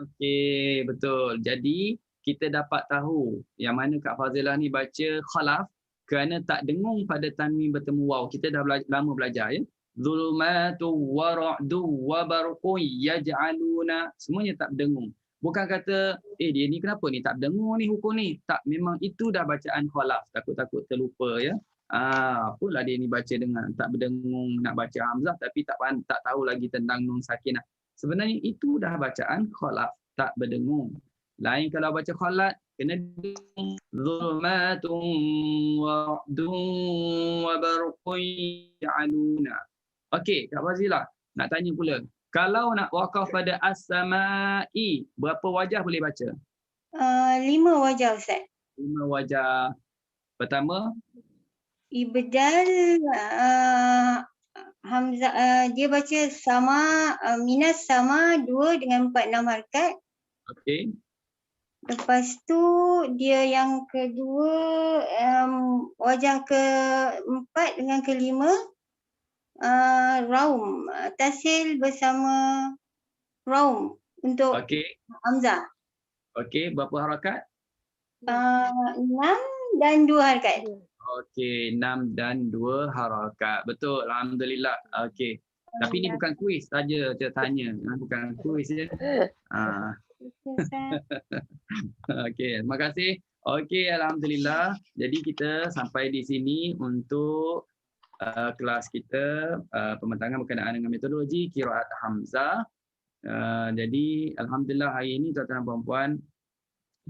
Okey, betul. Jadi kita dapat tahu yang mana Kak Fazilah ni baca khalaf kerana tak dengung pada tanwin bertemu waw. Kita dah lama belajar ya. Zulumatu wa ra'du wa barqun yaj'aluna, semuanya tak berdengung. Bukan kata dia ni kenapa ni tak berdengung ni hukum ni. Tak, memang itu dah bacaan khalaf. Takut-takut terlupa ya. Apalah dia ni baca dengan tak berdengung nak baca hamzah tapi tak tahu lagi tentang nun sakinah. Sebenarnya itu dah bacaan khalaf, tak berdengung. Lain kalau baca khalat kena zulmatun wa ra'dun wa barqun ya'aluna. Okey, Kak Fazilah nak tanya pula. Kalau nak wakaf pada as-sama'i, berapa wajah boleh baca? 5 wajah Ustaz. 5 wajah. Pertama, Ibdal hamzah, dia baca sama minas sama 2 dengan 4 6 harakat. okey. Lepas tu dia yang kedua wajah keempat dengan kelima raum, tasil bersama raum untuk hamzah. Okey, berapa harakat? 6 dan 2 harakat. Okey, 6 dan 2 harakat. Betul, alhamdulillah. Okey. Tapi ni bukan kuis saja saya tanya. Bukan kuis je. Okey, terima kasih. Okey, alhamdulillah. Jadi kita sampai di sini untuk kelas kita pembentangan berkenaan dengan metodologi qiraat hamzah. Jadi alhamdulillah hari ini tuan-tuan dan puan-puan,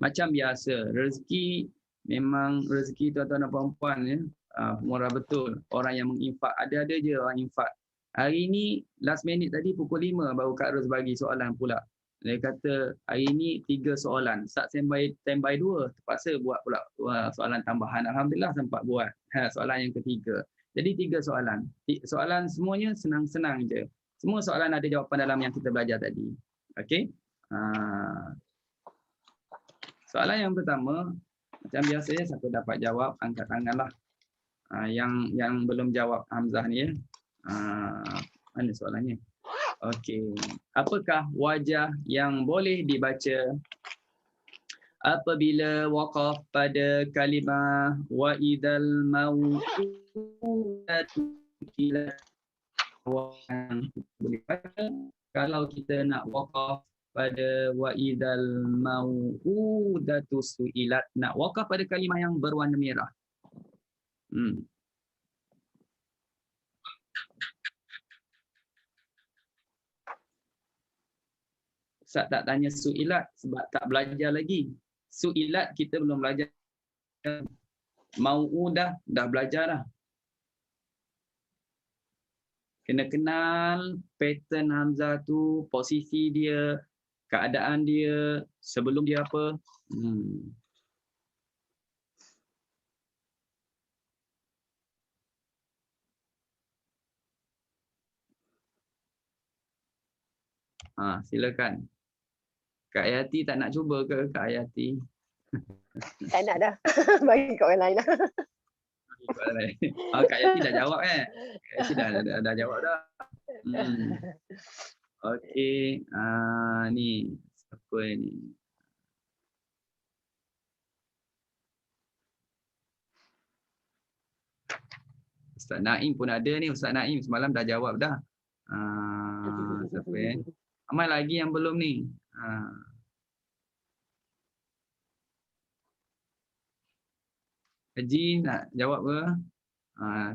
macam biasa rezeki memang rezeki tuan-tuan dan puan-puan ya, murah betul. Orang yang menginfak, ada je orang infak. Hari ini last minute tadi pukul 5 baru Kak Ros bagi soalan pula. Dia kata hari ini 3 soalan. Start standby 2, terpaksa buat pula soalan tambahan. Alhamdulillah sempat buat soalan yang ketiga. Jadi 3 soalan. Soalan semuanya senang-senang je. Semua soalan ada jawapan dalam yang kita belajar tadi. Okey. Soalan yang pertama, macam biasanya siapa dapat jawab angkat tanganlah. Yang belum jawab hamzah ni ya. Mana soalannya? Okey. Apakah wajah yang boleh dibaca apabila waqaf pada kalimah wa idzal mau'udatu ila boleh baca kalau kita nak waqaf pada wa idzal mau'udatu su'ilat, nak waqaf pada kalimah yang berwarna merah. Ustaz tak tanya su'ilat sebab tak belajar lagi. Su'ilat kita belum belajar. Mau'udah dah belajar dah. Kena kenal pattern hamzah tu, posisi dia, keadaan dia, sebelum dia apa. Silakan. Kak Hayati tak nak cuba ke Kak Hayati? Tak nak dah. Bagi kat orang lain lah. Oh, Kak Hayati dah jawab kan? Kak Hayati dah jawab dah. Okey, ni siapa ni? Ustaz Naim pun ada ni. Ustaz Naim semalam dah jawab dah. Siapa Ramai lagi yang belum ni. Haji nak jawab ke?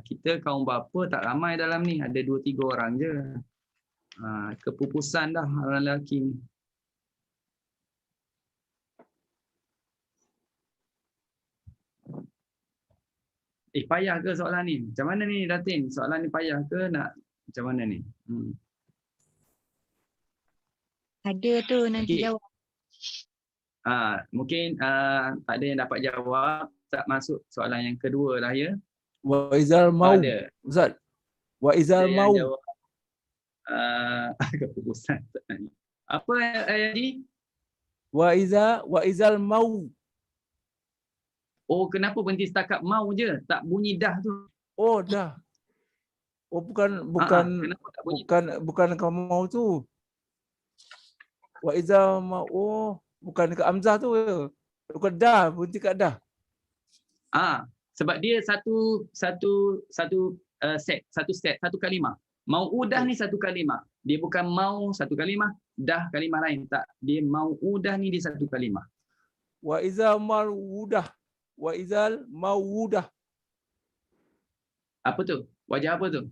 Kita kaum bapa tak ramai dalam ni. Ada 2-3 orang je. Kepupusan dah orang lelaki ni. Payah ke soalan ni? Macam mana ni Datin? Soalan ni payah ke nak macam mana ni? Ada tu nanti Okey. jawab. Mungkin tak ada yang dapat jawab. Tak masuk soalan yang kedua lah ya. Wa izal mau. Ada. Ustaz. Wa izal Ada yang mau. jawab. Keputusan. Apa Haji? Wa izal mau. Oh, kenapa berhenti setakat mau je? Tak bunyi dah tu. Oh, dah. Oh, bukan kenapa tak bunyi? bukan kamu mau tu. Wa izal mau. Oh, bukan dekat hamzah tu. Bukan dah, berhenti kat dah. Sebab dia satu satu kalimah. Mau'udah ni satu kalimah. Dia bukan mau satu kalimah, dah kalimah lain. Tak, dia mau'udah ni dia satu kalimah. Wa izal mau'udah. Wa izal mau'udah. Apa tu? Wajah apa tu?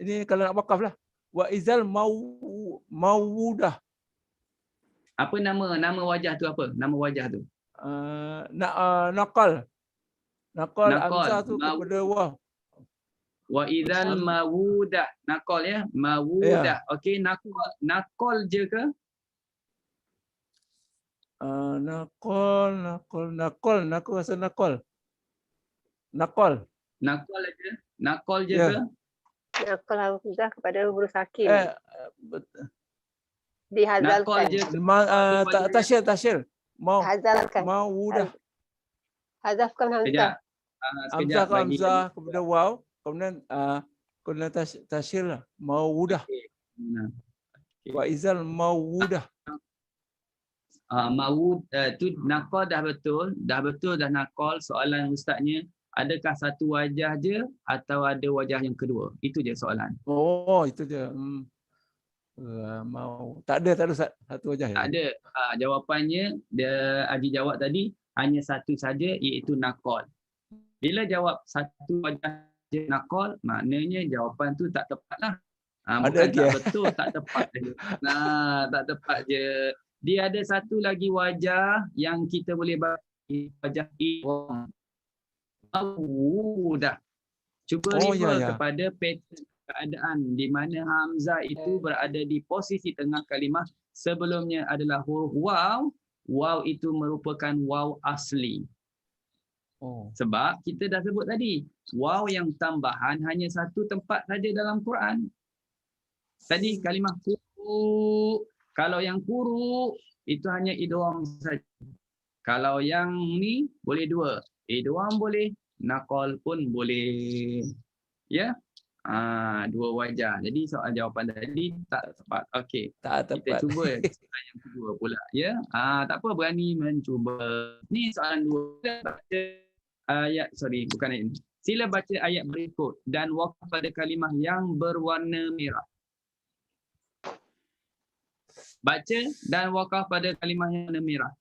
Ini kalau nak wakaf lah. Wa izal mau'udah. Apa nama wajah tu apa? Nama wajah tu? Nakal hamzah tu kepada waw. Wa idzal mawudah. Nakal ya, mawudah. Okey, nakal je ke? Nakal rasa nakal. Nakal aja. Nakal je ke? Nakal hamzah kepada huruf sakin. Nakal Dihazalkan. je ke? Tasyir. Hazalkan. Mawudah. Hazafkan hamzah. Hamzah ke hamzah kepada waw. Kemudian tasyir lah. Mawudah. Wa izal mawudah. Mawud tu nakal dah betul dah nakal. Soalan ustaznya, adakah satu wajah je atau ada wajah yang kedua? Itu je soalan. Oh, itu je. Mau tak ada satu wajah. Tak ada. Jawapannya dia Haji jawab tadi hanya satu saja, iaitu nakal. Bila jawab satu wajah je nakal, maknanya jawapan tu tak tepat lah. Bukan tak betul, tak tepat je. Tak tepat je. Dia ada satu lagi wajah yang kita boleh bagi, wajah idgham. Dah. Cuba refer kepada pattern keadaan di mana hamzah itu berada di posisi tengah kalimah. Sebelumnya adalah huruf waw. Waw itu merupakan waw asli. Sebab kita dah sebut tadi, waw yang tambahan hanya satu tempat saja dalam Quran. Tadi kalimah kuru. Kalau yang kuru itu hanya idgham saja. Kalau yang ni boleh dua. Idgham boleh, nakal pun boleh. Ya? Dua wajah. Jadi soal jawapan tadi tak tepat. Okey. Tak tepat. Kita cuba soalan yang kedua pula. Ya? Tak apa, berani mencuba. Ni soalan dua. Baca ayat, bukan ayat ini. Sila baca ayat berikut dan wakaf pada kalimah yang berwarna merah. Baca dan wakaf pada kalimah yang warna merah.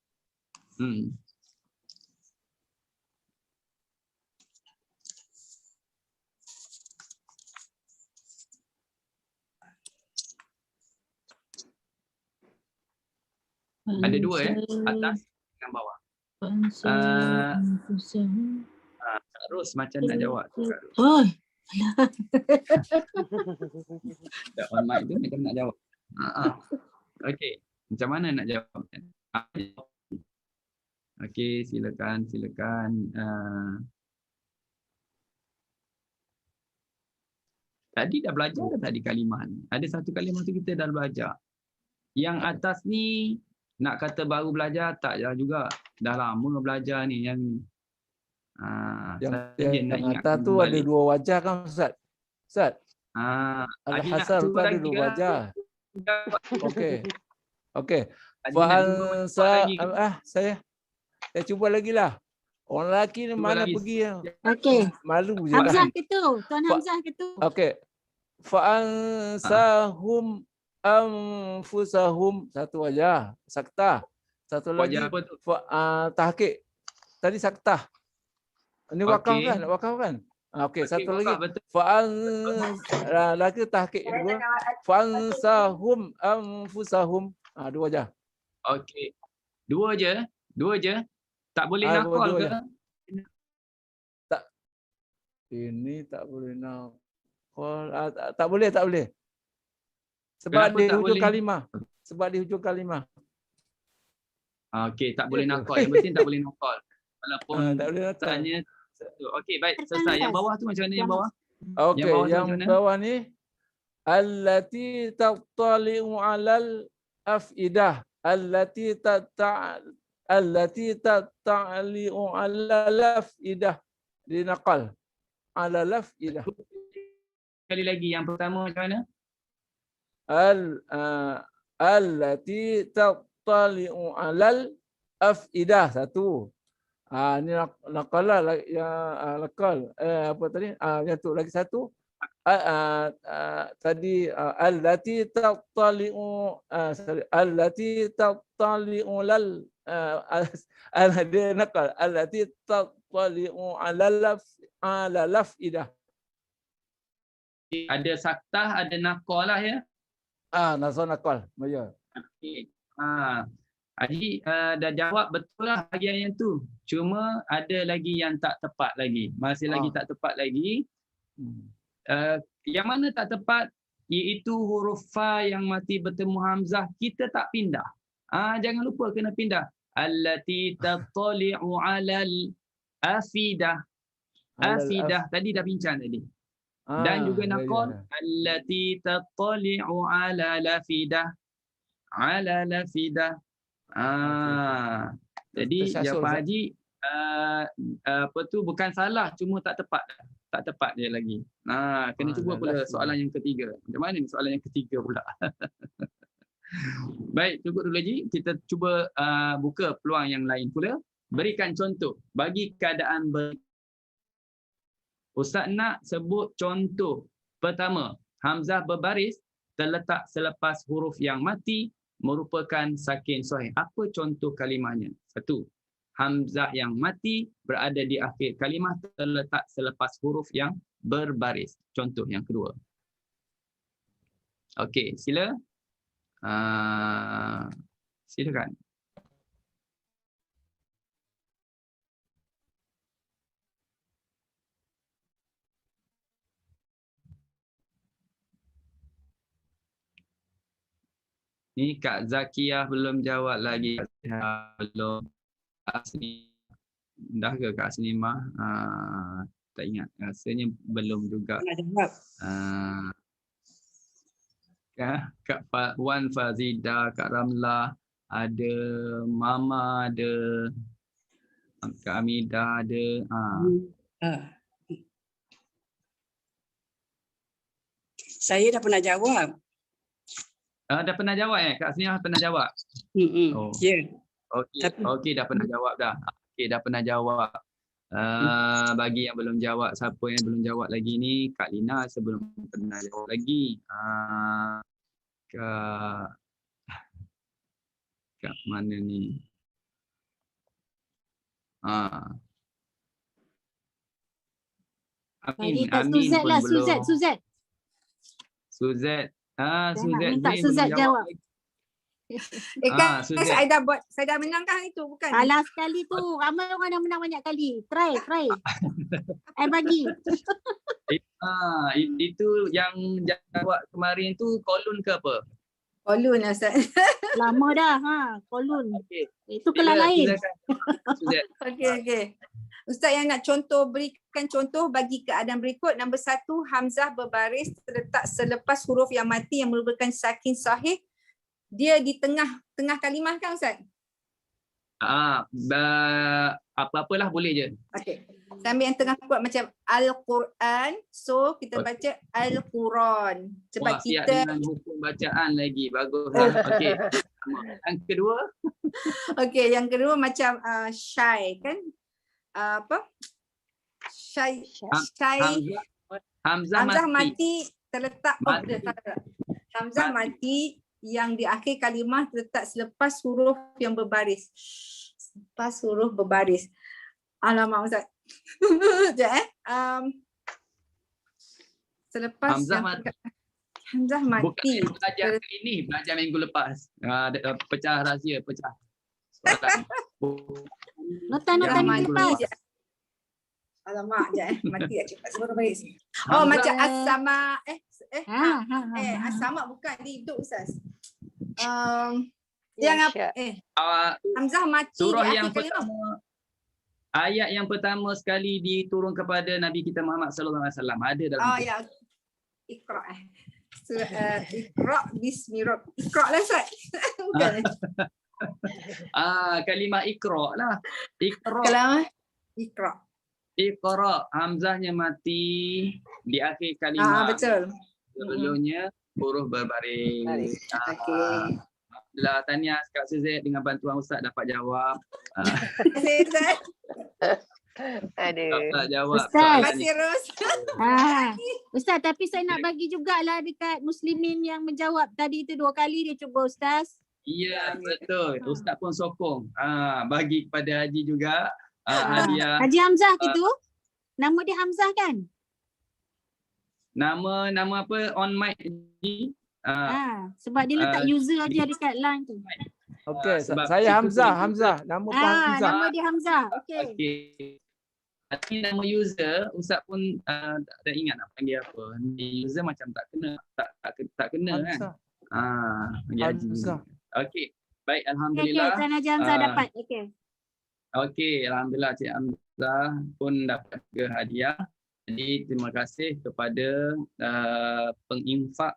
Ada dua atas dengan bawah. Kak Ros macam nak jawab. Tak on mic tu macam nak jawab. Okey, macam mana nak jawab? Okey, silakan. Tadi dah belajar dah tadi kalimah ni. Ada satu kalimah tu kita dah belajar. Yang atas ni nak kata baru belajar tak juga. Dah lama belajar ni yang ni. Yang atas tu ada 2 wajah kan Ustaz? Ustaz? Al-Hasan tu ada 2 wajah. Okey. Okey. Saya cuba lagi lah. Orang lelaki ni mana pergi? Okey. Malu je. Hamzah ke tu? Tuan Hamzah ke tu? Okey. Fa'ansahum anfusahum, satu wajah. Saktah. Satu lagi tahqiq. Tadi saktah. Ini wakaf kan? Nak wakaf kan? Okey, satu lagi. Lagi tahqiq dua. Fa'ansahum anfusahum. 2 wajah. Okey. 2 je. Tak boleh nakal ke? Tak. Ini tak boleh nakal. Tak boleh. Sebab di hujung kalimah. Okey, tak boleh nakal. Yang penting tak boleh nakal. Walaupun tak boleh nakal. Okey, baik. Selesai. Yang bawah tu macam mana yang bawah? Okey, yang bawah ni allati tattali'u 'alal afidah. Allati tattali'u 'alal afidah. Dinaqal. 'Alal afidah. Sekali lagi yang pertama macam mana? Allati tattali'u 'alal afidah, satu. Ini naqalah yang nakal. Apa tadi? Yang tu lagi satu. Tadi allati tattali'u lal dia nakal. Allati tattali'u 'alal afidah. Ada saktah, ada nakal lah ya. Nasal nakal. Ya. Okey. Haji dah jawab betul lah bahagian yang tu. Cuma ada lagi yang tak tepat lagi. Masih lagi tak tepat lagi. Yang mana tak tepat? Iaitu huruf fa yang mati bertemu hamzah. Kita tak pindah. Jangan lupa kena pindah. Allati tattali'u 'alal afidah. Afidah tadi dah bincang tadi. Dan juga nakal. Allati tattali'u 'alal afidah. 'Alal afidah. Jadi jawapan Haji apa tu bukan salah, cuma tak tepat dia lagi. Kena cuba pula soalan yang ketiga. Macam mana ni soalan yang ketiga pula? Baik, cukup dulu Haji. Kita cuba buka peluang yang lain pula. Berikan contoh bagi keadaan Ustaz nak sebut contoh. Pertama, hamzah berbaris terletak selepas huruf yang mati merupakan sakin sahih. Apa contoh kalimahnya? 1. Hamzah yang mati berada di akhir kalimah terletak selepas huruf yang berbaris. Contoh yang kedua. Okey, sila. Silakan. Ni Kak Zakiyah belum jawab lagi. Belum. Dah ke Kak Aslimah? Tak ingat. Rasanya belum juga. Kak Wan Fazida, Kak Ramlah, ada Mama, ada Kak Amidah, ada. Saya dah pernah jawab. Dah pernah jawab Kak Aslimah pernah jawab? Ya. Okey, dah pernah jawab dah. Okey, dah pernah jawab. Bagi yang belum jawab, siapa yang belum jawab lagi ni, Kak Lina sebelum pernah jawab lagi. Kak mana ni? Amin, Suzat lah, Suzat. Suzat. Suzat. Minta Suzat jawab. Kan saya dah menangkan itu bukan? Salah sekali tu. Ramai orang dah menang banyak kali. Try. I bagi. Itu yang jawab kemarin tu kolun ke apa? Kolun Ustaz. Lama dah. Kolun. Okay. Itu kelas lain. Okey. Ustaz yang nak berikan contoh bagi keadaan berikut. Nombor 1, hamzah berbaris terletak selepas huruf yang mati yang merupakan sakin sahih. dia di tengah kalimah kan Ustaz? Apa-apalah boleh je. Okey. Saya ambil yang tengah kuat macam Al-Quran. So kita baca Al-Quran. Sebab Wah, siap kita dengan hukum bacaan lagi. Baguslah. Okey. Yang kedua. okey, yang kedua macam Syai kan? Apa? Syai. Hamzah mati terletak Hamzah mati yang di akhir kalimah terletak selepas huruf yang berbaris. Selepas huruf berbaris. Alamak Ustaz. Sekejap selepas Hamzah yang mati. Hamzah mati. Bukan belajar ini, belajar minggu lepas. Pecah rahsia, pecah. Nota minggu lepas. Alamak, mati dah cepat sebelum baris. Oh, macam as-sama as-sama bukan hidup Ustaz. Yang apa? Hamzah mati surah di yang akhir pertama. Ayat yang pertama sekali diturun kepada Nabi kita Muhammad sallallahu alaihi wasallam ada dalam ya. Iqra. Surah Iqra bismi rabb. Iqra lah Ustaz. Bukan. Kalimah Iqra lah. Iqra. Kalimah Iqra. Iqra, hamzahnya mati di akhir kalimah. Betul. Sebelumnya huruf berbaris. Okey. Alhamdulillah, tahniah Kak Suzet dengan bantuan Ustaz dapat jawab. Terima kasih Ustaz. Dapat jawab. Ustaz. Terima kasih Ros. Ustaz, tapi saya nak bagi jugalah dekat Muslimin yang menjawab tadi itu 2 kali dia cuba Ustaz. Ya, betul. Ustaz pun sokong. Bagi kepada Haji juga hadiah. Haji Hamzah gitu. Nama dia Hamzah kan? Nama apa on mic ni? Sebab dia letak user aja dekat line tu. Okey, saya Hamzah. Nama tu Hamzah. Nama dia Hamzah. Okey. Tapi nama user Ustaz pun tak ingat nak panggil apa. User macam tak kena kan. Hamzah. Okey. Baik, alhamdulillah. Okey, Haji Hamzah dapat. Okey. Okey, alhamdulillah Cik Hamzah pun dapat juga hadiah. Jadi terima kasih kepada penginfak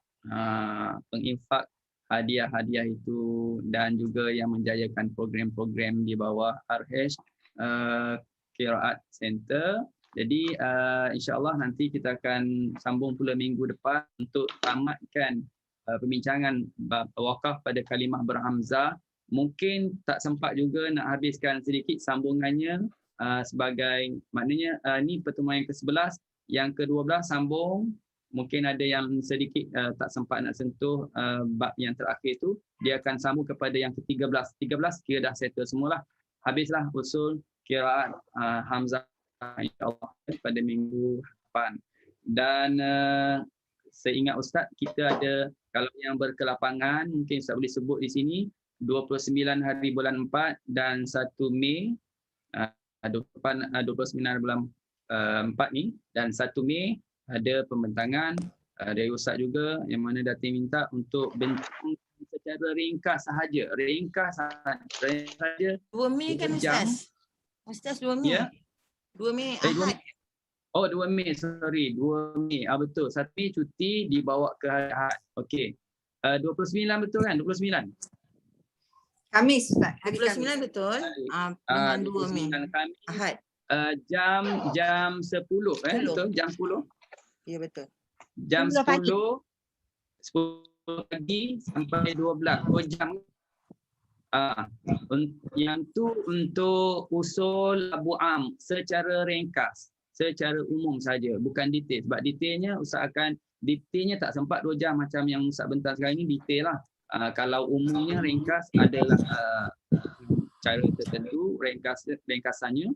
hadiah-hadiah itu dan juga yang menjayakan program-program di bawah RH Qiraat Center. Jadi insya-Allah nanti kita akan sambung pula minggu depan untuk tamatkan perbincangan wakaf pada kalimah berhamzah. Mungkin tak sempat juga nak habiskan sedikit sambungannya sebagai maknanya ni pertemuan yang ke-11, yang ke-12 sambung. Mungkin ada yang sedikit tak sempat nak sentuh bab yang terakhir tu, dia akan sambung kepada yang ke-13. 13 kira dah settle semualah. Habislah usul qiraat hamzah insya-Allah pada minggu depan. Dan saya ingat Ustaz, kita ada, kalau yang berkelapangan mungkin Ustaz boleh sebut di sini, 29 hari bulan 4 dan 1 Mei 29 hari bulan 4 ni dan 1 Mei ada pembentangan dari Ustaz juga yang mana Datin minta untuk bentang secara ringkas sahaja. Ringkas sahaja. 2 Mei kan Ustaz? Ustaz 2 Mei? Ya. 2 Mei Ahad. 2 Mei, sorry. 2 Mei. Betul. 1 Mei cuti dibawa ke Ahad. Okey. 29 betul kan? 29. Khamis Ustaz. Hari 29 Khamis. Betul. Dengan 2 Mei. Ahad. Jam 10 betul? Jam 10. Ya betul. Jam 10 pagi sampai 12 jam. Yang tu untuk usul Abu Am secara ringkas, secara umum saja, bukan detail. Sebab detailnya Ustaz akan detailnya tak sempat 2 jam macam yang Ustaz bentang sekarang ni, detail lah. Kalau umumnya ringkas adalah cara tertentu ringkasannya.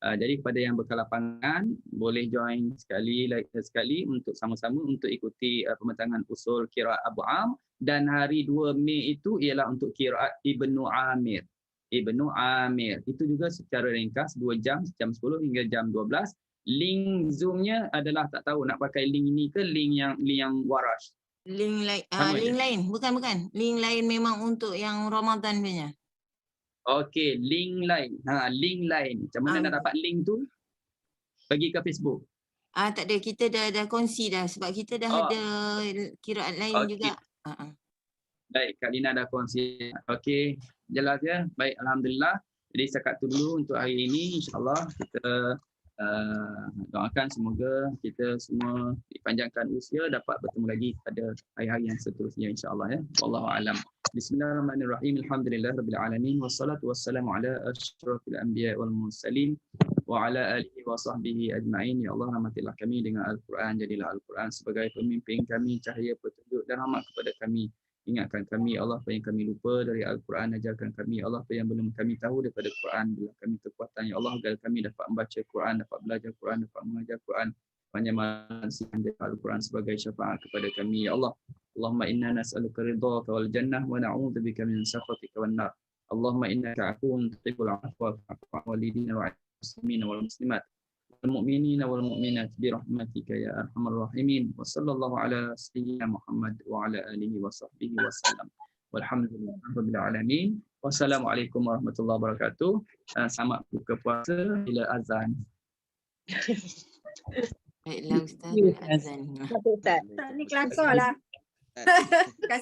Jadi kepada yang berkelapangan boleh join sekali untuk sama-sama untuk ikuti pembentangan usul qiraat Abu Am, dan hari 2 Mei itu ialah untuk qiraat Ibnu Amir. Ibnu Amir itu juga secara ringkas 2 jam, jam 10 hingga jam 12. Link Zoom-nya adalah tak tahu nak pakai link ini ke link yang Warash. Link lain, bukan. Link lain memang untuk yang Ramadan punya. Okey, link lain. Link lain. Macam mana nak dapat link tu? Pergi ke Facebook. Tak ada, kita dah kongsi dah sebab kita dah ada kiraat lain juga. Baik, Kak Lina dah kongsi. Okey, jelas ya. Baik, alhamdulillah. Jadi setakat itu dulu untuk hari ini. InsyaAllah kita doakan semoga kita semua dipanjangkan usia, dapat bertemu lagi pada hari-hari yang seterusnya insya-Allah ya. Wallahu a'lam. Bismillahirrahmanirrahim. Alhamdulillahirabbil alamin wassalatu wassalamu ala asyrafil anbiya wal mursalin wa ala alihi wa sahbihi ajma'in. Ya Allah, rahmatilah kami dengan Al-Quran, jadilah Al-Quran sebagai pemimpin kami, cahaya petunjuk dan rahmat kepada kami. Ingatkan kami Allah apa yang kami lupa dari Al-Quran, ajarkan kami Allah apa yang belum kami tahu daripada Quran. Bila kami kekuatan ya Allah agar kami dapat membaca Quran, dapat belajar Quran, dapat mengajar Quran. Panjang masa Al-Quran sebagai syafaat kepada kami ya Allah. Allahumma inna nas'aluka ridhaka wal jannah wa na'udzubika min sakhatika wan nar. Allahumma innaka 'afuwun tuhibbul 'afwa fa'fu 'an walidina wal muslimin wal muslimat. المؤمنين والمؤمنات برحمتك يا أرحم الراحمين وصلى الله على سيدنا محمد وعلى آله وصحبه وسلم والحمد لله رب العالمين والسلام عليكم ورحمة الله وبركاته. Selamat buka puasa bila azan. Baiklah Ustaz, azan. Ustaz. Ni kelakar lah. Terima kasih.